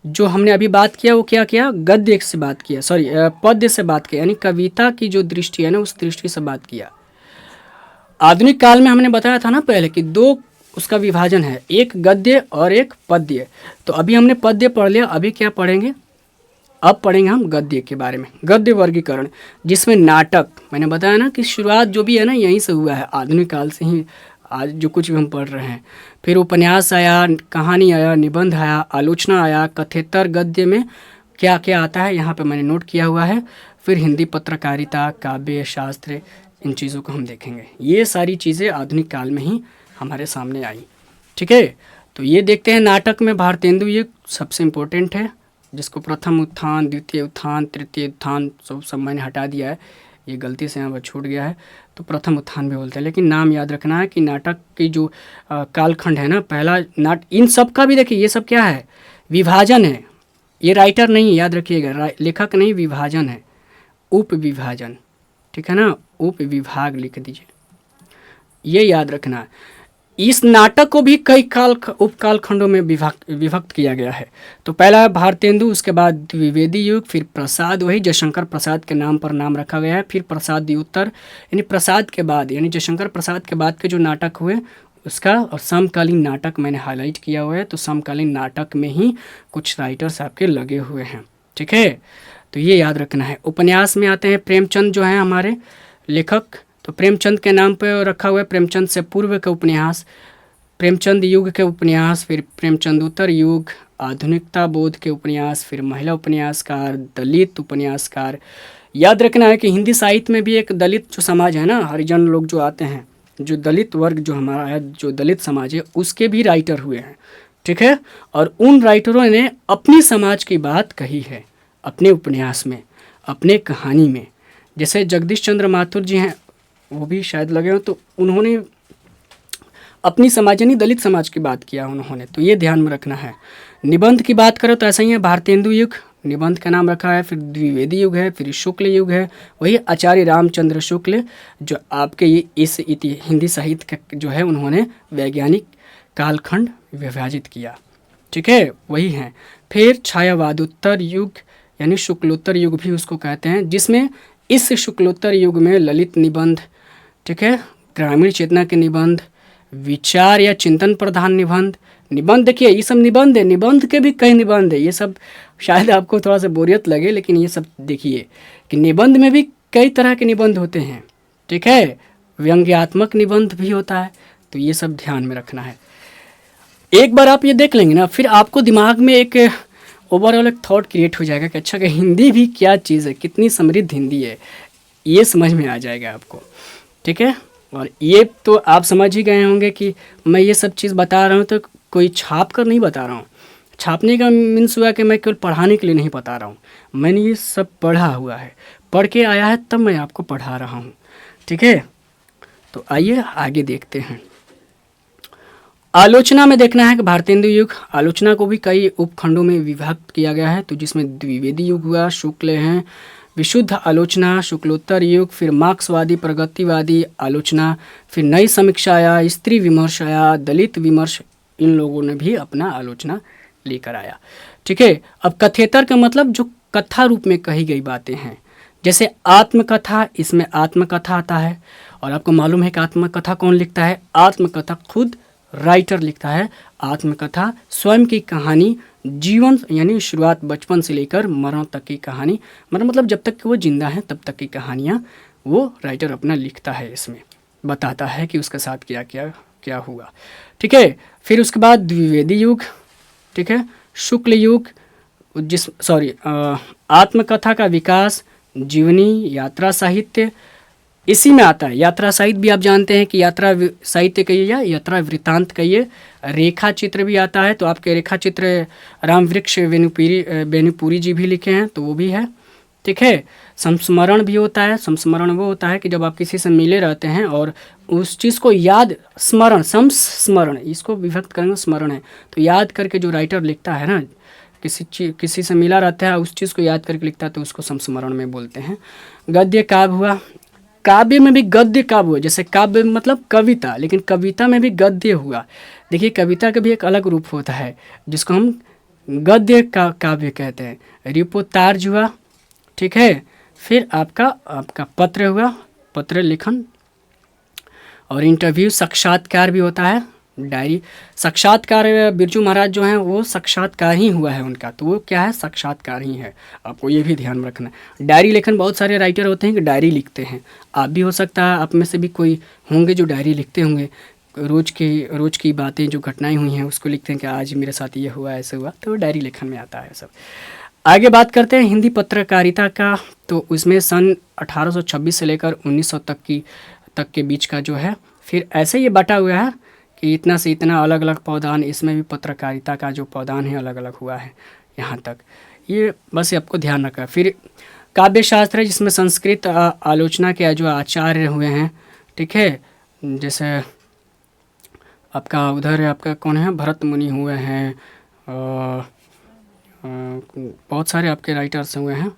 जो हमने अभी बात किया वो क्या किया, गद्य से बात किया, पद्य से बात किया, यानी कविता की जो दृष्टि है ना उस दृष्टि से बात किया। आधुनिक काल में हमने बताया था ना पहले कि दो उसका विभाजन है, एक गद्य और एक पद्य। तो अभी हमने पद्य पढ़ लिया, अभी क्या पढ़ेंगे, अब पढ़ेंगे हम गद्य के बारे में, गद्य वर्गीकरण, जिसमें नाटक, मैंने बताया ना कि शुरुआत जो भी है ना यहीं से हुआ है, आधुनिक काल से ही आज जो कुछ भी हम पढ़ रहे हैं। फिर उपन्यास आया, कहानी आया, निबंध आया, आलोचना आया, कथेतर गद्य में क्या क्या आता है यहाँ पे मैंने नोट किया हुआ है। फिर हिंदी पत्रकारिता, काव्य शास्त्र, इन चीज़ों को हम देखेंगे। ये सारी चीज़ें आधुनिक काल में ही हमारे सामने आई, ठीक है। तो ये देखते हैं नाटक में भारतेंदु युग सबसे इम्पोर्टेंट है, जिसको प्रथम उत्थान, द्वितीय उत्थान, तृतीय उत्थान सब मैंने हटा दिया है, ये गलती से यहाँ पर छूट गया है, तो प्रथम उत्थान भी बोलते हैं। लेकिन नाम याद रखना है कि नाटक की जो कालखंड है ना, पहला इन सब का भी देखिए ये सब क्या है, विभाजन है, ये राइटर नहीं, याद रखिएगा, लेखक नहीं, विभाजन है, उप विभाजन, ठीक है ना, उप विभाग लिख दीजिए, ये याद रखना है। इस नाटक को भी कई उपकाल खंडों में विभक्त किया गया है। तो पहला है भारतेंदु, उसके बाद द्विवेदी युग, फिर प्रसाद, वही जयशंकर प्रसाद के नाम पर नाम रखा गया है, फिर प्रसाद द्वितीयोत्तर, यानी प्रसाद के बाद, यानी जयशंकर प्रसाद के बाद के जो नाटक हुए उसका, और समकालीन नाटक मैंने हाईलाइट किया हुआ है। तो समकालीन नाटक में ही कुछ राइटर्स आपके लगे हुए हैं, ठीक है, तो ये याद रखना है। उपन्यास में आते हैं प्रेमचंद जो हैं हमारे लेखक, तो प्रेमचंद के नाम पर रखा हुआ है, प्रेमचंद से पूर्व के उपन्यास, प्रेमचंद युग के उपन्यास, फिर प्रेमचंद उत्तर युग, आधुनिकता बोध के उपन्यास, फिर महिला उपन्यासकार, दलित उपन्यासकार। याद रखना है कि हिंदी साहित्य में भी एक दलित जो समाज है ना, हरिजन लोग जो आते हैं, जो दलित वर्ग जो हमारा है, जो दलित समाज है, उसके भी राइटर हुए हैं, ठीक है। और उन राइटरों ने अपनी समाज की बात कही है अपने उपन्यास में, अपने कहानी में। जैसे जगदीश चंद्र माथुर जी हैं, वो भी शायद लगे हो, तो उन्होंने अपनी समाज यानी दलित समाज की बात किया उन्होंने, तो ये ध्यान में रखना है। निबंध की बात करो तो ऐसा ही है, भारतेंदु युग निबंध का नाम रखा है, फिर द्विवेदी युग है, फिर शुक्ल युग है। वही आचार्य रामचंद्र शुक्ल जो आपके इस हिंदी साहित्य का जो है उन्होंने वैज्ञानिक कालखंड विभाजित किया। ठीक है, वही है। फिर छायावादोत्तर युग यानी शुक्लोत्तर युग भी उसको कहते हैं, जिसमें इस शुक्लोत्तर युग में ललित निबंध, ठीक है, ग्रामीण चेतना के निबंध, विचार या चिंतन प्रधान निबंध, निबंध देखिए ये सब निबंध है, निबंध के भी कई निबंध है। ये सब शायद आपको थोड़ा सा बोरियत लगे, लेकिन ये सब देखिए कि निबंध में भी कई तरह के निबंध होते हैं। ठीक है, व्यंग्यात्मक निबंध भी होता है, तो ये सब ध्यान में रखना है। एक बार आप ये देख लेंगे ना, फिर आपको दिमाग में एक ओवरऑल एक थॉट क्रिएट हो जाएगा कि अच्छा कि हिंदी भी क्या चीज़ है, कितनी समृद्ध हिंदी है, ये समझ में आ जाएगा आपको। ठीक है, और ये तो आप समझ ही गए होंगे कि मैं ये सब चीज़ बता रहा हूँ तो कोई छाप कर नहीं बता रहा हूँ। छापने का मीन्स हुआ कि मैं केवल पढ़ाने के लिए नहीं बता रहा हूँ, मैंने ये सब पढ़ा हुआ है, पढ़ के आया है, तब मैं आपको पढ़ा रहा हूँ। ठीक है, तो आइए आगे देखते हैं। आलोचना में देखना है कि भारतेंदु युग, आलोचना को भी कई उपखंडों में विभक्त किया गया है, तो जिसमें द्विवेदी युग हुआ, शुक्ल हैं, विशुद्ध आलोचना, शुक्लोत्तर युग, फिर मार्क्सवादी प्रगतिवादी आलोचना, फिर नई समीक्षा आया, स्त्री विमर्श आया, दलित विमर्श, इन लोगों ने भी अपना आलोचना लेकर आया। ठीक है, अब कथेतर का मतलब जो कथा रूप में कही गई बातें हैं, जैसे आत्मकथा, इसमें आत्मकथा आता है, और आपको मालूम है कि आत्मकथा कौन लिखता है? आत्मकथा खुद राइटर लिखता है। आत्मकथा स्वयं की कहानी, जीवन यानी शुरुआत बचपन से लेकर मरण तक की कहानी, मतलब जब तक कि वो जिंदा है तब तक की कहानियाँ वो राइटर अपना लिखता है, इसमें बताता है कि उसके साथ क्या क्या क्या हुआ। ठीक है, फिर उसके बाद द्विवेदी युग, ठीक है, शुक्ल युग, आत्मकथा का विकास, जीवनी, यात्रा साहित्य, इसी में आता है। यात्रा साहित्य भी आप जानते हैं कि यात्रा साहित्य कहिए या यात्रा वृत्तांत कहिए। रेखा चित्र भी आता है, तो आपके रेखा चित्र रामवृक्ष बेनीपुरी जी भी लिखे हैं, तो वो भी है। ठीक है, संस्मरण भी होता है। संस्मरण वो होता है कि जब आप किसी से मिले रहते हैं और उस चीज़ को याद, स्मरण, संस्मरण, इसको विभक्त करेंगे, स्मरण है, तो याद करके जो राइटर लिखता है ना, किसी से मिला रहता है, उस चीज़ को याद करके लिखता है, तो उसको संस्मरण में बोलते हैं। गद्य काव्य हुआ, काव्य में भी गद्य काव्य हुआ, जैसे काव्य मतलब कविता, लेकिन कविता में भी गद्य हुआ। देखिए, कविता का भी एक अलग रूप होता है जिसको हम गद्य का काव्य कहते हैं। रिपोर्ताज हुआ, ठीक है, फिर आपका पत्र हुआ, पत्र लेखन, और इंटरव्यू, साक्षात्कार भी होता है, डायरी। साक्षात्कार बिरजू महाराज जो हैं वो साक्षात्कार ही हुआ है उनका, तो वो क्या है, साक्षात्कार ही है, आपको ये भी ध्यान में रखना है। डायरी लेखन, बहुत सारे राइटर होते हैं कि डायरी लिखते हैं, आप भी हो सकता है, आप में से भी कोई होंगे जो डायरी लिखते होंगे, रोज़ की बातें जो घटनाएं हुई हैं उसको लिखते हैं कि आज मेरे साथ ये हुआ, ऐसे हुआ, तो वो डायरी लेखन में आता है सब। आगे बात करते हैं हिंदी पत्रकारिता का, तो उसमें सन 1826 से लेकर 1900 तक के बीच का जो है, फिर ऐसे ये बटा हुआ है कि इतना से इतना अलग अलग पौधान, इसमें भी पत्रकारिता का जो पौधान है अलग अलग हुआ है यहाँ तक, ये बस आपको ध्यान रखा। फिर काव्य शास्त्र है, जिसमें संस्कृत आलोचना के जो आचार्य हुए हैं, ठीक है, जैसे आपका उधर आपका कौन है, भरत मुनि हुए हैं, बहुत सारे आपके राइटर्स हुए हैं,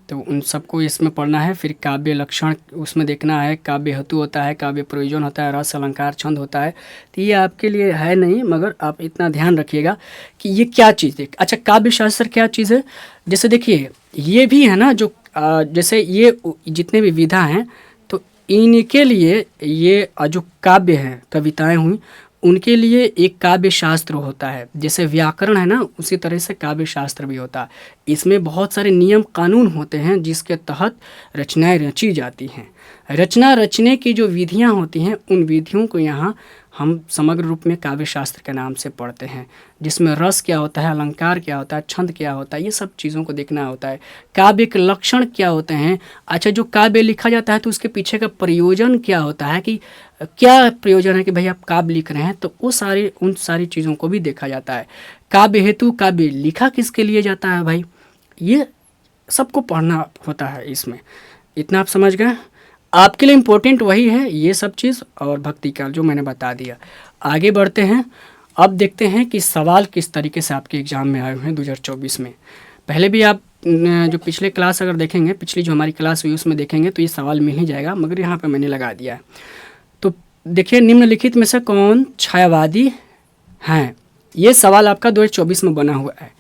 तो उन सबको इसमें पढ़ना है। फिर काव्य लक्षण उसमें देखना है, काव्य हेतु होता है, काव्य प्रयोजन होता है, रस अलंकार छंद होता है, तो ये आपके लिए है नहीं, मगर आप इतना ध्यान रखिएगा कि ये क्या चीज़ है। अच्छा, काव्य शास्त्र क्या चीज़ है, जैसे देखिए ये भी है ना, जो जैसे ये जितने भी विधा हैं, तो इनके लिए ये जो काव्य हैं, कविताएँ हुई, उनके लिए एक काव्य शास्त्र होता है। जैसे व्याकरण है ना, उसी तरह से काव्य शास्त्र भी होता है। इसमें बहुत सारे नियम कानून होते हैं जिसके तहत रचनाएं रची जाती हैं। रचना रचने की जो विधियां होती हैं, उन विधियों को यहाँ हम समग्र रूप में काव्य शास्त्र के नाम से पढ़ते हैं, जिसमें रस क्या होता है, अलंकार क्या होता है, छंद क्या होता है, ये सब चीज़ों को देखना होता है। काव्य के लक्षण क्या होते हैं, अच्छा जो काव्य लिखा जाता है तो उसके पीछे का प्रयोजन क्या होता है, कि क्या प्रयोजन है कि भाई आप काव्य लिख रहे हैं, तो उन सारी चीज़ों को भी देखा जाता है। काव्य हेतु, काव्य लिखा किसके लिए जाता है भाई, ये सबको पढ़ना होता है इसमें। इतना आप समझ गए। आपके लिए इम्पोर्टेंट वही है ये सब चीज़, और भक्ति काल जो मैंने बता दिया। आगे बढ़ते हैं, अब देखते हैं कि सवाल किस तरीके से आपके एग्ज़ाम में आए हुए हैं 2024 में। पहले भी आप जो पिछले क्लास अगर देखेंगे, पिछली जो हमारी क्लास हुई उसमें देखेंगे तो ये सवाल मिल ही जाएगा, मगर यहाँ पे मैंने लगा दिया है। तो देखिए, निम्नलिखित में से कौन छायावादी हैं? ये सवाल आपका 2024 में बना हुआ है।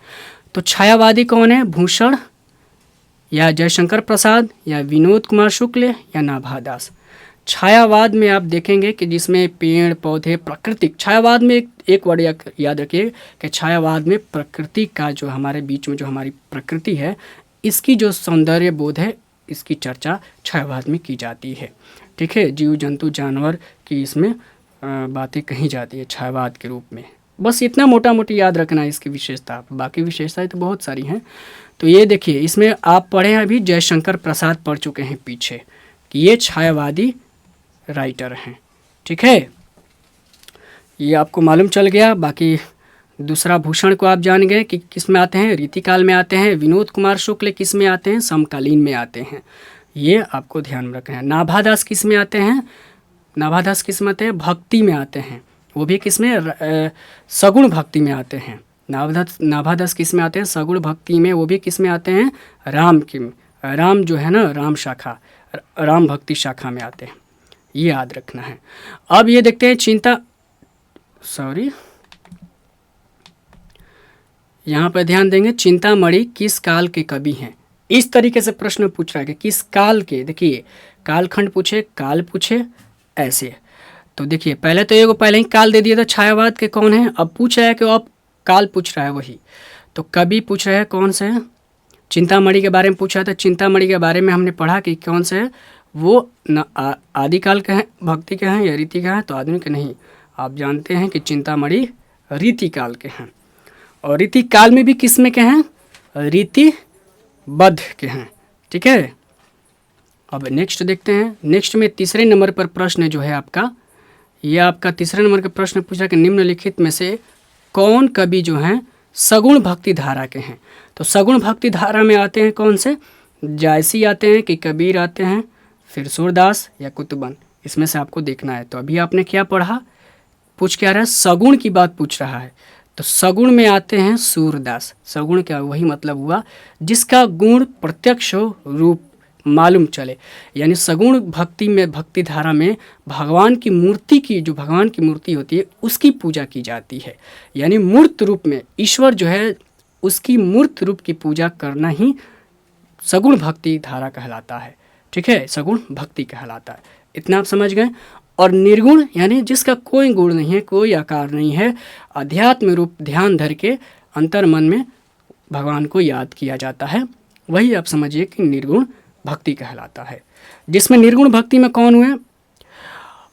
तो छायावादी कौन है? भूषण या जयशंकर प्रसाद या विनोद कुमार शुक्ल या नाभा दास। छायावाद में आप देखेंगे कि जिसमें पेड़ पौधे प्राकृतिक, छायावाद में एक वर्ड याद रखिए कि छायावाद में प्रकृति का जो हमारे बीच में जो हमारी प्रकृति है, इसकी जो सौंदर्य बोध है, इसकी चर्चा छायावाद में की जाती है। ठीक है, जीव जंतु जानवर की इसमें बातें कही जाती है छायावाद के रूप में। बस इतना मोटा मोटी याद रखना है इसकी विशेषता, बाकी विशेषताएं तो बहुत सारी हैं। तो ये देखिए, इसमें आप पढ़े हैं अभी, जयशंकर प्रसाद पढ़ चुके हैं पीछे कि ये छायावादी राइटर हैं। ठीक है, ये आपको मालूम चल गया। बाकी दूसरा भूषण को आप जान गए कि किस में आते हैं, रीतिकाल में आते हैं। विनोद कुमार शुक्ल किस में आते हैं, समकालीन में आते हैं। ये आपको ध्यान में रखना है। नाभा दास किस में आते हैं, नाभा दास किस में आते हैं, भक्ति में आते हैं। वो भी किस में, सगुण भक्ति में आते हैं। नाभा दास किस में आते हैं, सगुण भक्ति में। वो भी किस में आते हैं, राम की, राम जो है ना, राम शाखा, राम भक्ति शाखा में आते हैं। ये याद रखना है। अब ये देखते हैं यहाँ पर ध्यान देंगे, चिंतामणि किस काल के कवि हैं। इस तरीके से प्रश्न पूछ रहा है कि किस काल के। देखिए, कालखंड पूछे, काल पूछे, ऐसे। तो देखिए, पहले तो ये पहले ही काल दे दिया था छायावाद के कौन है। अब पूछ रहा है कि अब काल पूछ रहा है वही। तो कवि पूछ रहे हैं कौन से हैं, चिंतामणि के बारे में पूछा था। चिंतामणि के बारे में हमने पढ़ा कि कौन से है, वो न आदिकाल के हैं, भक्ति के हैं या रीति के हैं। तो आधुनिक के नहीं, आप जानते हैं कि चिंतामणि रीतिकाल के हैं। और रीतिकाल में भी किस में के हैं, रीतिबद्ध के हैं। ठीक है, अब नेक्स्ट देखते हैं। नेक्स्ट में तीसरे नंबर पर प्रश्न जो है आपका, ये आपका तीसरे नंबर का प्रश्न पूछा कि निम्नलिखित में से कौन कवि जो हैं सगुण भक्ति धारा के हैं। तो सगुण भक्ति धारा में आते हैं कौन से, जायसी आते हैं कि कबीर आते हैं, फिर सूरदास या कुतुबन। इसमें से आपको देखना है। तो अभी आपने क्या पढ़ा, पूछ क्या रहा है, सगुण की बात पूछ रहा है। तो सगुण में आते हैं सूरदास। सगुण क्या, वही मतलब हुआ जिसका गुण प्रत्यक्ष हो, रूप मालूम चले। यानी सगुण भक्ति में, भक्ति धारा में भगवान की मूर्ति की, जो भगवान की मूर्ति होती है उसकी पूजा की जाती है। यानी मूर्त रूप में ईश्वर जो है उसकी मूर्त रूप की पूजा करना ही सगुण भक्ति धारा कहलाता है। ठीक है, सगुण भक्ति कहलाता है। इतना आप समझ गए। और निर्गुण यानी जिसका कोई गुण नहीं है, कोई आकार नहीं है, अध्यात्म रूप ध्यान धर के अंतर मन में भगवान को याद किया जाता है, वही आप समझिए कि निर्गुण भक्ति कहलाता है। जिसमें निर्गुण भक्ति में कौन हुए,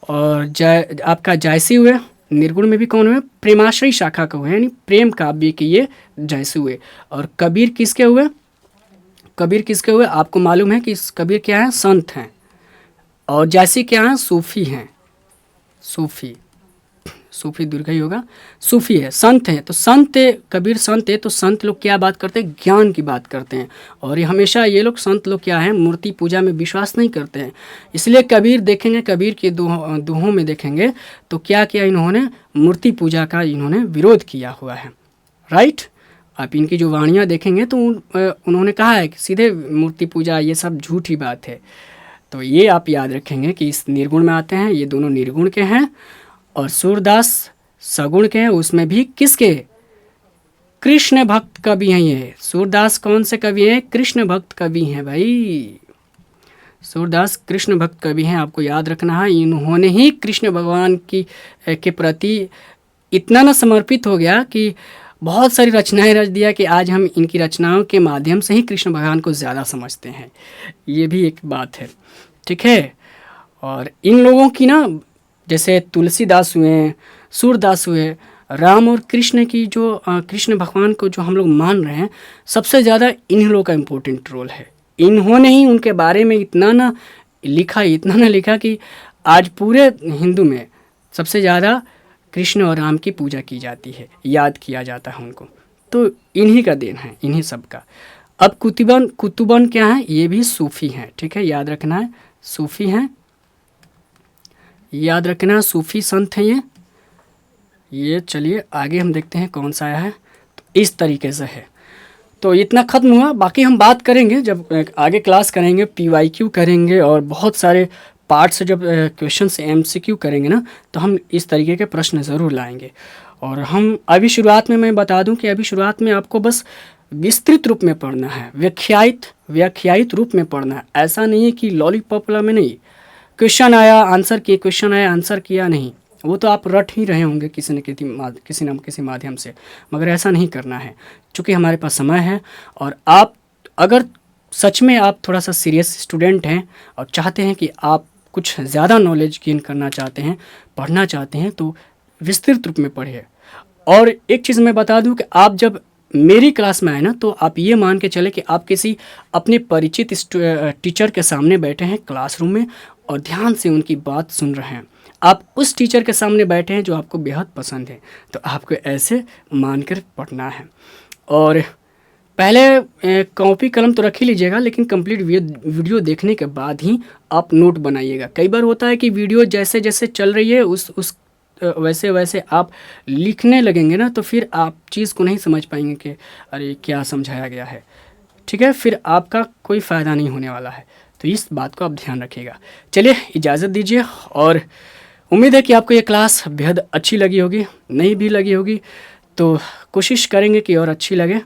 और आपका जायसी हुए। निर्गुण में भी कौन हुए, प्रेमाश्रय शाखा का हुए, यानी प्रेम काव्य के ये जैसे हुए। और कबीर किसके हुए, कबीर किसके हुए, आपको मालूम है कि कबीर क्या है, संत हैं। और जायसी क्या है, सूफी हैं। सूफी, सूफी दीर्घ ही होगा, सूफी है, संत हैं। तो संत, कबीर संत है। तो संत लोग क्या बात करते हैं, ज्ञान की बात करते हैं। और ये हमेशा ये लोग संत लोग क्या है, मूर्ति पूजा में विश्वास नहीं करते हैं। इसलिए कबीर देखेंगे, कबीर के दोहों में देखेंगे तो क्या किया इन्होंने, मूर्ति पूजा का इन्होंने विरोध किया हुआ है। राइट, आप इनकी जो वाणियाँ देखेंगे तो उन्होंने कहा है कि सीधे मूर्ति पूजा ये सब झूठी बात है। तो ये आप याद रखेंगे कि इस निर्गुण में आते हैं, ये दोनों निर्गुण के हैं। और सूरदास सगुण के हैं, उसमें भी किसके, कृष्ण भक्त कवि हैं ये। सूरदास कौन से कवि हैं, कृष्ण भक्त कवि हैं भाई। सूरदास कृष्ण भक्त कवि हैं, आपको याद रखना है। इन्होंने ही कृष्ण भगवान के प्रति इतना न समर्पित हो गया कि बहुत सारी रचनाएं रच दिया कि आज हम इनकी रचनाओं के माध्यम से ही कृष्ण भगवान को ज़्यादा समझते हैं। ये भी एक बात है। ठीक है, और इन लोगों की ना, जैसे तुलसीदास हुए, सूरदास हुए, राम और कृष्ण की जो कृष्ण भगवान को जो हम लोग मान रहे हैं, सबसे ज़्यादा इन्हीं लोगों का इम्पोर्टेंट रोल है। इन्होंने ही उनके बारे में इतना ना लिखा कि आज पूरे हिंदू में सबसे ज़्यादा कृष्ण और राम की पूजा की जाती है, याद किया जाता है उनको। तो इन्हीं का देन है, इन्हीं सब का। अब कुतुबन क्या है, ये भी सूफ़ी हैं। ठीक है, याद रखना है, सूफ़ी हैं, याद रखना, सूफ़ी संत हैं ये। चलिए आगे हम देखते हैं कौन सा आया है। तो इस तरीके से है। तो इतना ख़त्म हुआ। बाकी हम बात करेंगे जब आगे क्लास करेंगे, PYQ करेंगे और बहुत सारे पार्ट से जब क्वेश्चन से MCQ करेंगे ना, तो हम इस तरीके के प्रश्न ज़रूर लाएंगे। और हम अभी शुरुआत में मैं बता दूं कि अभी शुरुआत में आपको बस विस्तृत रूप में पढ़ना है, व्याख्यायित रूप में पढ़ना है। ऐसा नहीं है कि लॉलीपॉप में नहीं, क्वेश्चन आया आंसर किए, क्वेश्चन आया आंसर किया, नहीं, वो तो आप रट ही रहे होंगे किसी न किसी माध्यम से, मगर ऐसा नहीं करना है। चूँकि हमारे पास समय है और आप अगर सच में आप थोड़ा सा सीरियस स्टूडेंट हैं और चाहते हैं कि आप कुछ ज़्यादा नॉलेज गेन करना चाहते हैं, पढ़ना चाहते हैं, तो विस्तृत रूप में पढ़िए। और एक चीज़ मैं बता दूं कि आप जब मेरी क्लास में आए ना, तो आप ये मान के चले कि आप किसी अपने परिचित टीचर के सामने बैठे हैं क्लासरूम में और ध्यान से उनकी बात सुन रहे हैं। आप उस टीचर के सामने बैठे हैं जो आपको बेहद पसंद है, तो आपको ऐसे मानकर पढ़ना है। और पहले कॉपी कलम तो रख ही लीजिएगा, लेकिन कंप्लीट वीडियो देखने के बाद ही आप नोट बनाइएगा। कई बार होता है कि वीडियो जैसे जैसे चल रही है उस वैसे वैसे आप लिखने लगेंगे ना, तो फिर आप चीज़ को नहीं समझ पाएंगे कि अरे क्या समझाया गया है, ठीक है, फिर आपका कोई फ़ायदा नहीं होने वाला है। तो इस बात को आप ध्यान रखिएगा। चलिए इजाज़त दीजिए, और उम्मीद है कि आपको ये क्लास बेहद अच्छी लगी होगी। नहीं भी लगी होगी तो कोशिश करेंगे कि और अच्छी लगे।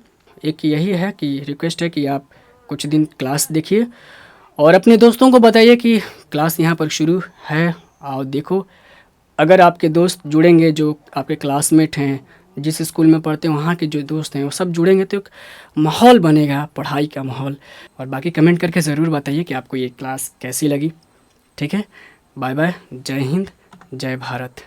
एक यही है कि रिक्वेस्ट है कि आप कुछ दिन क्लास देखिए और अपने दोस्तों को बताइए कि क्लास यहाँ पर शुरू है, आओ देखो। अगर आपके दोस्त जुड़ेंगे, जो आपके क्लासमेट हैं, जिस स्कूल में पढ़ते हैं वहाँ के जो दोस्त हैं, वो सब जुड़ेंगे तो एक माहौल बनेगा, पढ़ाई का माहौल। और बाकी कमेंट करके ज़रूर बताइए कि आपको ये क्लास कैसी लगी। ठीक है, बाय बाय, जय हिंद, जय भारत।